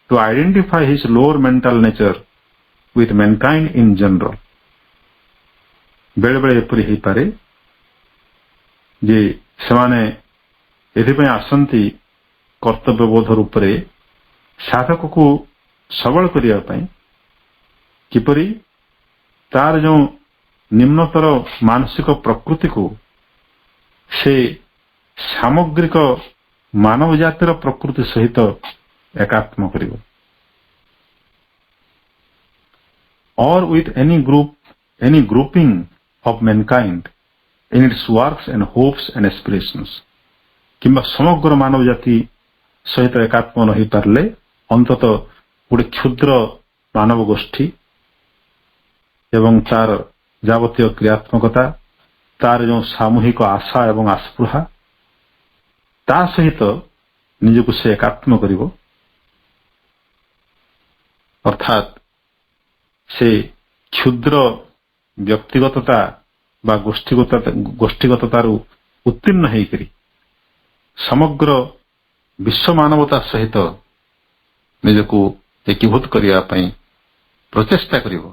D: to identify his lower mental nature with mankind in general. ବେଳେବେଳେ ଏପରି ହେଇପାରେ ଯେ ସେମାନେ ଏଥିପାଇଁ ଆସନ୍ତି କର୍ତ୍ତବ୍ୟବୋଧ ରୂପରେ ସାଧକକୁ ସବଳ କରିବା ପାଇଁ, କିପରି ତାର ଯେଉଁ ନିମ୍ନତର ମାନସିକ ପ୍ରକୃତିକୁ ସେ ସାମଗ୍ରିକ ମାନବ ଜାତିର ପ୍ରକୃତି ସହିତ ଏକାତ୍ମ କରିବ। Or with any grouping of mankind in its works and hopes and aspirations, କିମ୍ବା ସମଗ୍ର ମାନବ ଜାତି ସହିତ ଏକାତ୍ମ ନ ହୋଇପାରିଲେ ଅନ୍ତତଃ ଗୋଟେ କ୍ଷୁଦ୍ର ମାନବ ଗୋଷ୍ଠୀ ଏବଂ ତାର ଯାବତୀୟ କ୍ରିୟାତ୍ମକତା, ତାର ଯେଉଁ ସାମୂହିକ ଆଶା ଏବଂ ଆସ୍ପୃହା, ତା ସହିତ ନିଜକୁ ସେ ଏକାତ୍ମ କରିବ। ଅର୍ଥାତ୍ ସେ କ୍ଷୁଦ୍ର ବ୍ୟକ୍ତିଗତତା ବା ଗୋଷ୍ଠୀଗତତାରୁ ଉତ୍ତୀର୍ଣ୍ଣ ହେଇକରି ସମଗ୍ର ବିଶ୍ୱ ମାନବତା ସହିତ ନିଜକୁ ଏକୀଭୂତ କରିବା ପାଇଁ ପ୍ରଚେଷ୍ଟା କରିବ।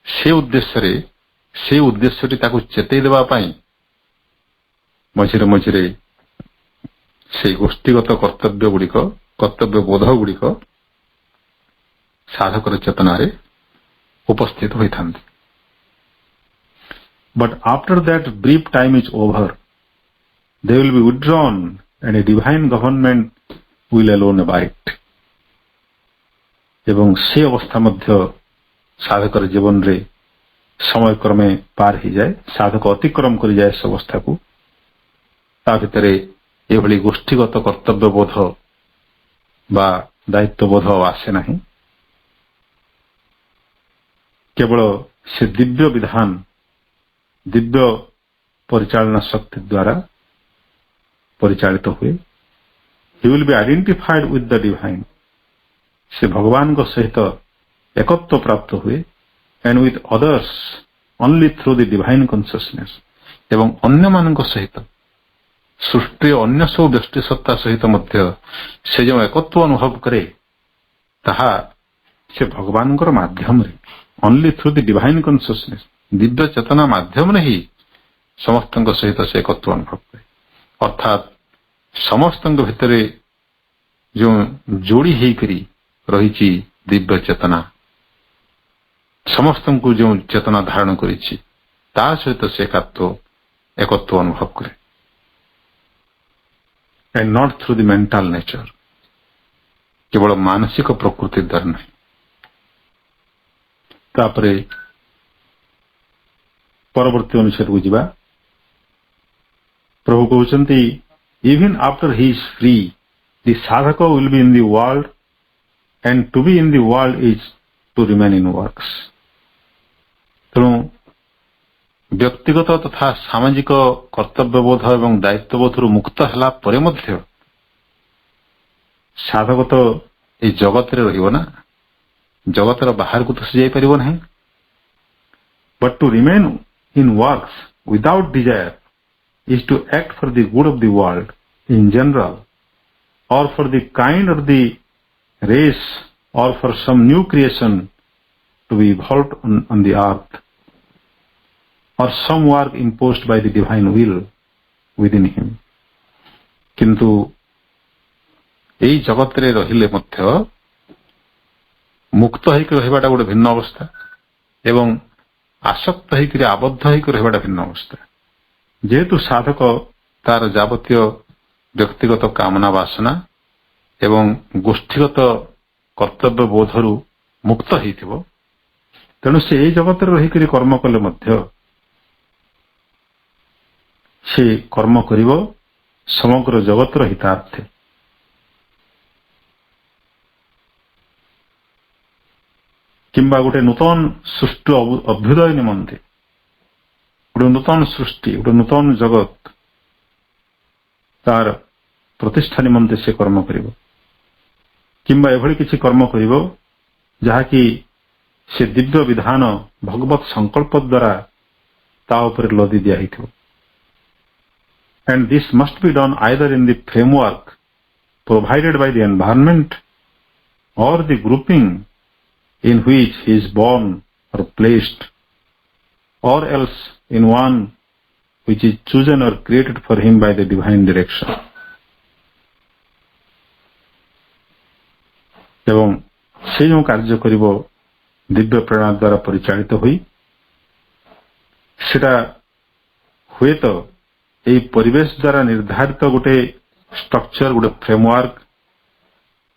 D: ସେ ଉଦ୍ଦେଶ୍ୟଟି ତାକୁ ଚେତେଇ ଦେବା ପାଇଁ ମଝିରେ ମଝିରେ ସେଇ ଗୋଷ୍ଠୀଗତ କର୍ତ୍ତବ୍ୟବୋଧ ଗୁଡ଼ିକ ସାଧକର ଚେତନାରେ ଉପସ୍ଥିତ ହୋଇଥାନ୍ତି। But after that brief time is over, they will be withdrawn and a divine government will alone abide. ଏବଂ ସେ ଅବସ୍ଥା ମଧ୍ୟ ସାଧକର ଜୀବନରେ ସମୟକ୍ରମେ ପାର ହେଇଯାଏ, ସାଧକ ଅତିକ୍ରମ କରିଯାଏ ସେ ଅବସ୍ଥାକୁ। ତା ଭିତରେ ଏଭଳି ଗୋଷ୍ଠୀଗତ କର୍ତ୍ତବ୍ୟବୋଧ ବା ଦାୟିତ୍ୱବୋଧ ଆସେ ନାହିଁ। କେବଳ ସେ ଦିବ୍ୟ ବିଧାନ, ଦିବ୍ୟ ପରିଚାଳନା ଶକ୍ତି ଦ୍ୱାରା ପରିଚାଳିତ ହୁଏ। He will be identified with the divine. ସେ ଭଗବାନଙ୍କ ସହିତ ଏକତ୍ୱ ପ୍ରାପ୍ତ ହୁଏ and with others only through the divine consciousness. ଏବଂ ଅନ୍ୟମାନଙ୍କ ସହିତ, ସୃଷ୍ଟିର ଅନ୍ୟ ସବୁ ବ୍ୟକ୍ତି ସତ୍ତା ସହିତ ମଧ୍ୟ ସେ ଯେଉଁ ଏକତ୍ୱ ଅନୁଭବ କରେ ତାହା ସେ ଭଗବାନଙ୍କର ମାଧ୍ୟମରେ, only through the divine consciousness, ଦିବ୍ୟ ଚେତନା ମାଧ୍ୟମରେ ହିଁ ସମସ୍ତଙ୍କ ସହିତ ସେ ଏକତ୍ୱ ଅନୁଭବ କରେ। ଅର୍ଥାତ୍ ସମସ୍ତଙ୍କ ଭିତରେ ଯେଉଁ ଯୋଡ଼ି ହେଇକରି ରହିଛି ଦିବ୍ୟ ଚେତନା, ସମସ୍ତଙ୍କୁ ଯେଉଁ ଚେତନା ଧାରଣ କରିଛି ତା ସହିତ ସେ ଏକତ୍ୱ ଅନୁଭବ କରେ। and not through the mental nature, କେବଳ ମାନସିକ ପ୍ରକୃତି ଦ୍ୱାରା ନାହିଁ। ତାପରେ ପରବର୍ତ୍ତୀ ଅନୁଚ୍ଛେଦକୁ ଯିବା। ପ୍ରଭୁ କହୁଛନ୍ତି, even after he is free, the sadhaka will be in the world, and to be in the world is to remain in works. ତେଣୁ ବ୍ୟକ୍ତିଗତ ତଥା ସାମାଜିକ କର୍ତ୍ତବ୍ୟବୋଧ ଏବଂ ଦାୟିତ୍ୱବୋଧରୁ ମୁକ୍ତ ହେଲା ପରେ ମଧ୍ୟ ସାଧକ ତ ଏଇ ଜଗତରେ ରହିବ ନା, ଜଗତର ବାହାରକୁ ତ ସେ ଯାଇପାରିବ ନାହିଁ। But to remain in works without desire is to act for the good of the world in general, or for the kind of the race, or for some new creation to be evolved on the earth, or some work imposed by the divine will within him. କିନ୍ତୁ ଏଇ ଜଗତରେ ରହିଲେ ମଧ୍ୟ ମୁକ୍ତ ହେଇକି ରହିବାଟା ଗୋଟେ ଭିନ୍ନ ଅବସ୍ଥା ଏବଂ ଆସକ୍ତ ହେଇକରି ଆବଦ୍ଧ ହେଇକି ରହିବାଟା ଭିନ୍ନ ଅବସ୍ଥା। ଯେହେତୁ ସାଧକ ତାର ଯାବତୀୟ ବ୍ୟକ୍ତିଗତ କାମନା ବାସନା ଏବଂ ଗୋଷ୍ଠୀଗତ କର୍ତ୍ତବ୍ୟ ବୋଧରୁ ମୁକ୍ତ ହେଇଥିବ, ତେଣୁ ସେ ଏଇ ଜଗତରେ ରହିକରି କର୍ମ କଲେ ମଧ୍ୟ ସେ କର୍ମ କରିବ ସମଗ୍ର ଜଗତର ହିତାର୍ଥେ। କିମ୍ବା ଗୋଟେ ନୂତନ ସୃଷ୍ଟି ଅଭ୍ୟୁଦୟ ନିମନ୍ତେ, ଗୋଟେ ନୂତନ ସୃଷ୍ଟି, ଗୋଟେ ନୂତନ ଜଗତ ତାର ପ୍ରତିଷ୍ଠା ନିମନ୍ତେ ସେ କର୍ମ କରିବ, କିମ୍ବା ଏଭଳି କିଛି କର୍ମ କରିବ ଯାହାକି ସେ ଦିବ୍ୟ ବିଧାନ ଭଗବତ ସଂକଳ୍ପ ଦ୍ୱାରା ତା ଉପରେ ଲଦି ଦିଆହେଇଥିବ। And this must be done either in the framework provided by the environment or the grouping in which he is born or placed, or else in one which is chosen or created for him by the divine direction. ଏବଂ ସେ ଯେଉଁ କାର୍ଯ୍ୟ କରିବ ଦିବ୍ୟ ପ୍ରେରଣା ଦ୍ୱାରା ପରିଚାଳିତ ହୋଇ, ସେଟା ହୁଏତ ଏହି ପରିବେଶ ଦ୍ୱାରା ନିର୍ଦ୍ଧାରିତ ଗୋଟେ ଷ୍ଟ୍ରକ୍ଚର, ଗୋଟେ ଫ୍ରେମୱାର୍କ,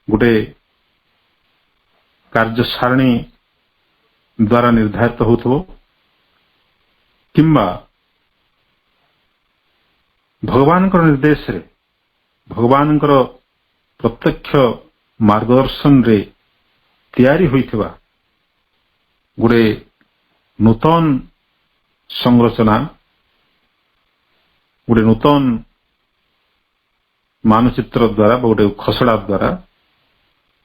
D: ଗୋଟେ କାର୍ଯ୍ୟ ସାରଣୀ ଦ୍ୱାରା ନିର୍ଦ୍ଧାରିତ ହେଉଥିବ, କିମ୍ବା ଭଗବାନଙ୍କର ନିର୍ଦ୍ଦେଶରେ, ଭଗବାନଙ୍କର ପ୍ରତ୍ୟକ୍ଷ ମାର୍ଗଦର୍ଶନରେ ତିଆରି ହୋଇଥିବା ଗୋଟେ ନୂତନ ସଂରଚନା, ଗୋଟେ ନୂତନ ମାନଚିତ୍ର ଦ୍ୱାରା ବା ଗୋଟେ ଖସଡ଼ା ଦ୍ୱାରା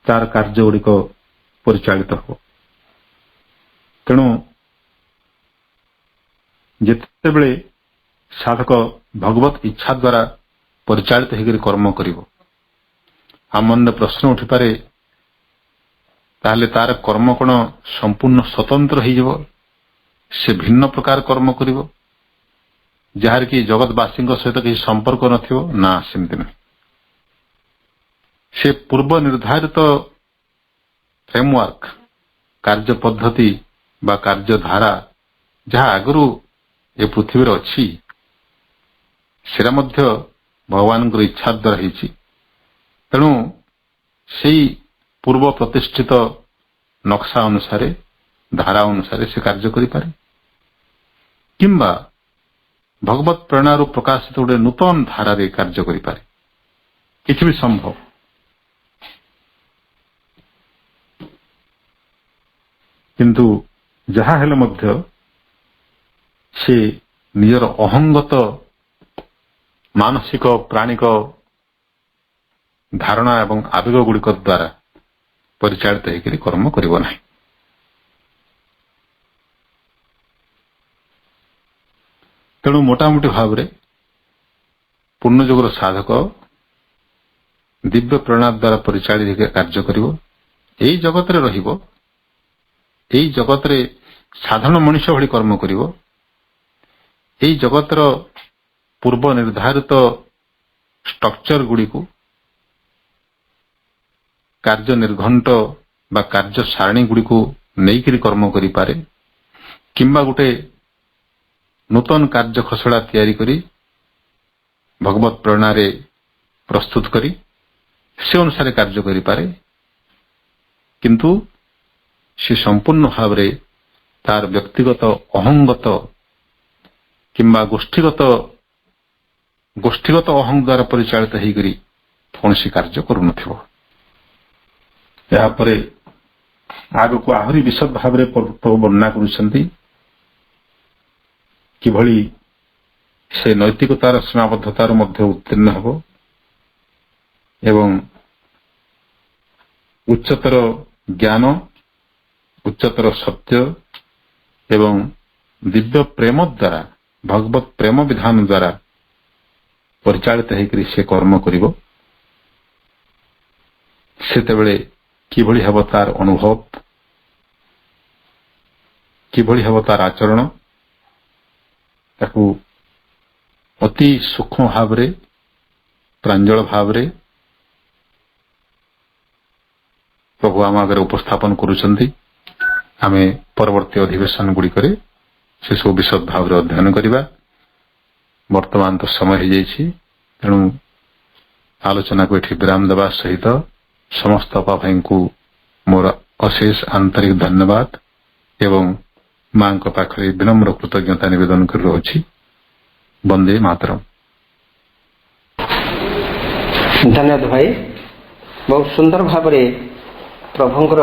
D: ତାର କାର୍ଯ୍ୟ ଗୁଡ଼ିକ ପରିଚାଳିତ ହେବ। ତେଣୁ ଯେତେବେଳେ ସାଧକ ଭଗବତ ଇଚ୍ଛା ଦ୍ୱାରା ପରିଚାଳିତ ହେଇକରି କର୍ମ କରିବ, ଆମ ମନରେ ପ୍ରଶ୍ନ ଉଠିପାରେ, ତାହେଲେ ତାର କର୍ମ କ'ଣ ସମ୍ପୂର୍ଣ୍ଣ ସ୍ୱତନ୍ତ୍ର ହେଇଯିବ? ସେ ଭିନ୍ନ ପ୍ରକାର କର୍ମ କରିବ ଯାହାର କି ଜଗତବାସୀଙ୍କ ସହିତ କିଛି ସମ୍ପର୍କ ନଥିବ? ନା, ସେମିତି ନୁହେଁ। ସେ ପୂର୍ବ ନିର୍ଦ୍ଧାରିତ ଫ୍ରେମୱାର୍କ, କାର୍ଯ୍ୟ ପଦ୍ଧତି ବା କାର୍ଯ୍ୟଧାରା ଯାହା ଆଗରୁ ଏ ପୃଥିବୀରେ ଅଛି ସେଟା ମଧ୍ୟ ଭଗବାନଙ୍କର ଇଚ୍ଛା ଦ୍ୱାରା ହେଇଛି। ତେଣୁ ସେଇ ପୂର୍ବ ପ୍ରତିଷ୍ଠିତ ନକ୍ସା ଅନୁସାରେ, ଧାରା ଅନୁସାରେ ସେ କାର୍ଯ୍ୟ କରିପାରେ, କିମ୍ବା ଭଗବତ ପ୍ରେରଣାରୁ ପ୍ରକାଶିତ ଗୋଟେ ନୂତନ ଧାରାରେ କାର୍ଯ୍ୟ କରିପାରେ। କିଛି ବି ସମ୍ଭବ। କିନ୍ତୁ ଯାହା ହେଲେ ମଧ୍ୟ ସେ ନିଜର ଅହଙ୍ଗତ ମାନସିକ ପ୍ରାଣିକ ଧାରଣା ଏବଂ ଆବେଗ ଗୁଡ଼ିକ ଦ୍ୱାରା ପରିଚାଳିତ ହୋଇକରି କର୍ମ କରିବ ନାହିଁ। ତେଣୁ ମୋଟାମୋଟି ଭାବରେ ପୂର୍ଣ୍ଣଯୋଗର ସାଧକ ଦିବ୍ୟ ପ୍ରେରଣା ଦ୍ୱାରା ପରିଚାଳିତ କାର୍ଯ୍ୟ କରିବ, ଏଇ ଜଗତରେ ରହିବ, ଏଇ ଜଗତରେ ସାଧାରଣ ମଣିଷ ଭଳି କର୍ମ କରିବ, ଏଇ ଜଗତର ପୂର୍ବ ନିର୍ଦ୍ଧାରିତ ଷ୍ଟ୍ରକ୍ଚର ଗୁଡ଼ିକୁ, କାର୍ଯ୍ୟ ନିର୍ଘଣ୍ଟ ବା କାର୍ଯ୍ୟ ସାରଣୀ ଗୁଡ଼ିକୁ ନେଇକରି କର୍ମ କରିପାରେ, କିମ୍ବା ଗୋଟେ ନୂତନ କାର୍ଯ୍ୟ ଖସଡ଼ା ତିଆରି କରି ଭଗବତ ପ୍ରେରଣାରେ ପ୍ରସ୍ତୁତ କରି ସେ ଅନୁସାରେ କାର୍ଯ୍ୟ କରିପାରେ। କିନ୍ତୁ ସେ ସମ୍ପୂର୍ଣ୍ଣ ଭାବରେ ତାର ବ୍ୟକ୍ତିଗତ ଅହଙ୍ଗତ କିମ୍ବା ଗୋଷ୍ଠୀଗତ ଅହଂ ଦ୍ୱାରା ପରିଚାଳିତ ହୋଇକରି କୌଣସି କାର୍ଯ୍ୟ କରୁନଥିବ। ଏହାପରେ ଆଗକୁ ଆହୁରି ବିଶଦ ଭାବରେ ବର୍ଣ୍ଣନା କରୁଛନ୍ତି କିଭଳି ସେ ନୈତିକତାର ସୀମାବଦ୍ଧତାରୁ ମଧ୍ୟ ଉତ୍ତୀର୍ଣ୍ଣ ହେବ ଏବଂ ଉଚ୍ଚତର ଜ୍ଞାନ, ଉଚ୍ଚତର ସତ୍ୟ ଏବଂ ଦିବ୍ୟ ପ୍ରେମ ଦ୍ୱାରା, ଭଗବତ ପ୍ରେମ ବିଧାନ ଦ୍ୱାରା ପରିଚାଳିତ ହୋଇକରି ସେ କର୍ମ କରିବ। ସେତେବେଳେ କିଭଳି ହେବ ତାର ଅନୁଭବ, କିଭଳି ହେବ ତାର ଆଚରଣ, ତାକୁ ଅତି ସୂକ୍ଷ୍ମ ଭାବରେ, ପ୍ରାଞ୍ଜଳ ଭାବରେ ପ୍ରଭୁ ଆମ ଆଗରେ ଉପସ୍ଥାପନ କରୁଛନ୍ତି। ଆମେ ପରବର୍ତ୍ତୀ ଅଧିବେଶନ ଗୁଡ଼ିକରେ ସେସବୁ ବିଶଦ ଭାବରେ ଅଧ୍ୟୟନ କରିବା। ବର୍ତ୍ତମାନ ତ ସମୟ ହେଇଯାଇଛି, ତେଣୁ ଆଲୋଚନାକୁ ଏଠି ବିରାମ ଦେବା ସହିତ ସମସ୍ତ ଅପା ଭାଇଙ୍କୁ ମୋର ଅଶେଷ ଆନ୍ତରିକ ଧନ୍ୟବାଦ ଏବଂ ମାଙ୍କ ପାଖରେ ବିନମ୍ର କୃତଜ୍ଞତା ନିବେଦନ କରି ରହୁଛି। ବନ୍ଦେ ମାତରମ୍।
A: ଧନ୍ୟବାଦ ଭାଇ। ବହୁତ ସୁନ୍ଦର ଭାବରେ ପ୍ରଭୁଙ୍କର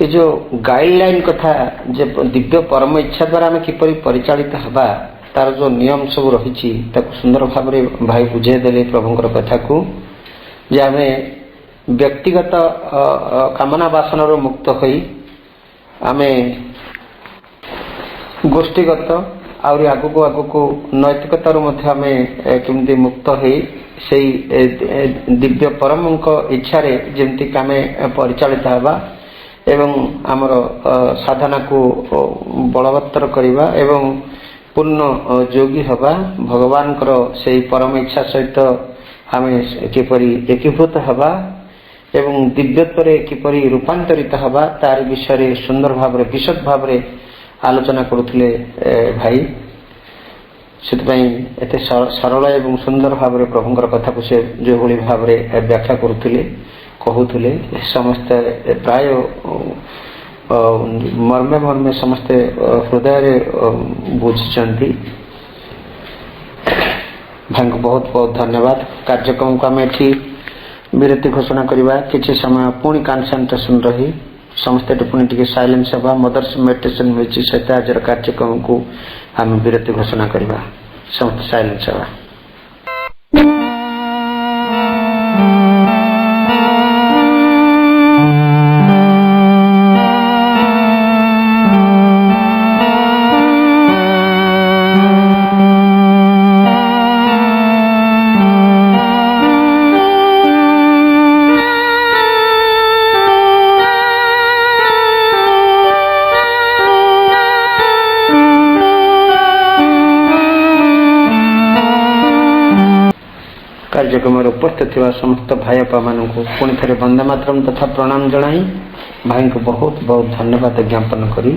A: ଏ ଯୋଉ ଗାଇଡଲାଇନ କଥା, ଯେ ଦିବ୍ୟ ପରମ ଇଚ୍ଛା ଦ୍ୱାରା ଆମେ କିପରି ପରିଚାଳିତ ହେବା, ତାର ଯୋଉ ନିୟମ ସବୁ ରହିଛି ତାକୁ ସୁନ୍ଦର ଭାବରେ ଭାଇ ବୁଝାଇ ଦେଲେ ପ୍ରଭୁଙ୍କର କଥାକୁ, ଯେ ଆମେ ବ୍ୟକ୍ତିଗତ କାମନା ବାସନାରୁ ମୁକ୍ତ ହୋଇ ଆମେ ଗୋଷ୍ଠୀଗତ ଆହୁରି ଆଗକୁ ଆଗକୁ ନୈତିକତାରୁ ମଧ୍ୟ ଆମେ କେମିତି ମୁକ୍ତ ହୋଇ ସେଇ ଦିବ୍ୟ ପରମଙ୍କ ଇଚ୍ଛାରେ ଯେମିତିକି ଆମେ ପରିଚାଳିତ ହେବା ଏବଂ ଆମର ସାଧନାକୁ ବଳବତ୍ତର କରିବା ଏବଂ ପୂର୍ଣ୍ଣ ଯୋଗୀ ହେବା, ଭଗବାନଙ୍କର ସେଇ ପରମ ଇଚ୍ଛା ସହିତ ଆମେ କିପରି ଏକୀଭୂତ ହେବା ଏବଂ ଦିବ୍ୟତ୍ୱରେ କିପରି ରୂପାନ୍ତରିତ ହେବା, ତାର ବିଷୟରେ ସୁନ୍ଦର ଭାବରେ ବିଶଦ ଭାବରେ ଆଲୋଚନା କରୁଥିଲେ ଭାଇ। ସେଥିପାଇଁ ଏତେ ସରଳ ଏବଂ ସୁନ୍ଦର ଭାବରେ ପ୍ରଭୁଙ୍କର କଥାକୁ ସେ ଯେଉଁଭଳି ଭାବରେ ବ୍ୟାଖ୍ୟା କରୁଥିଲେ, କହୁଥିଲେ, ସମସ୍ତେ ପ୍ରାୟ ମର୍ମେ ମର୍ମେ ସମସ୍ତେ ହୃଦୟରେ ବୁଝିଛନ୍ତି। ଭାଇଙ୍କୁ ବହୁତ ବହୁତ ଧନ୍ୟବାଦ। କାର୍ଯ୍ୟକ୍ରମକୁ ଆମେ ଏଠି ବିରତି ଘୋଷଣା କରିବା। କିଛି ସମୟ ପୁଣି କନସେଣ୍ଟ୍ରେସନ ରହି ସମସ୍ତେ ପୁଣି ଟିକେ ସାଇଲେନ୍ସ ହେବା। ମଦର୍ସ ମେଡିଟେସନ ମ୍ୟୁଜିକ୍ ସହିତ ଆଜିର କାର୍ଯ୍ୟକ୍ରମକୁ ଆମେ ବିରତି ଘୋଷଣା କରିବା। ସମସ୍ତେ ସାଇଲେନ୍ସ ହେବା। कार्यक्रम उपस्थित थिबा समस्त भाई बापा मानू पुणी थे वंदे मातरम तथा प्रणाम जनाई भाई को बहुत बहुत धन्यवाद ज्ञापन करी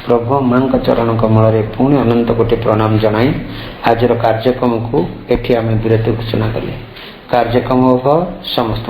A: प्रभु मां चरण कमल रे पुणी अनंत कोटि प्रणाम जनाई आज कार्यक्रम को एठी आमे विरति घोषणा कले। कार्यक्रम समस्त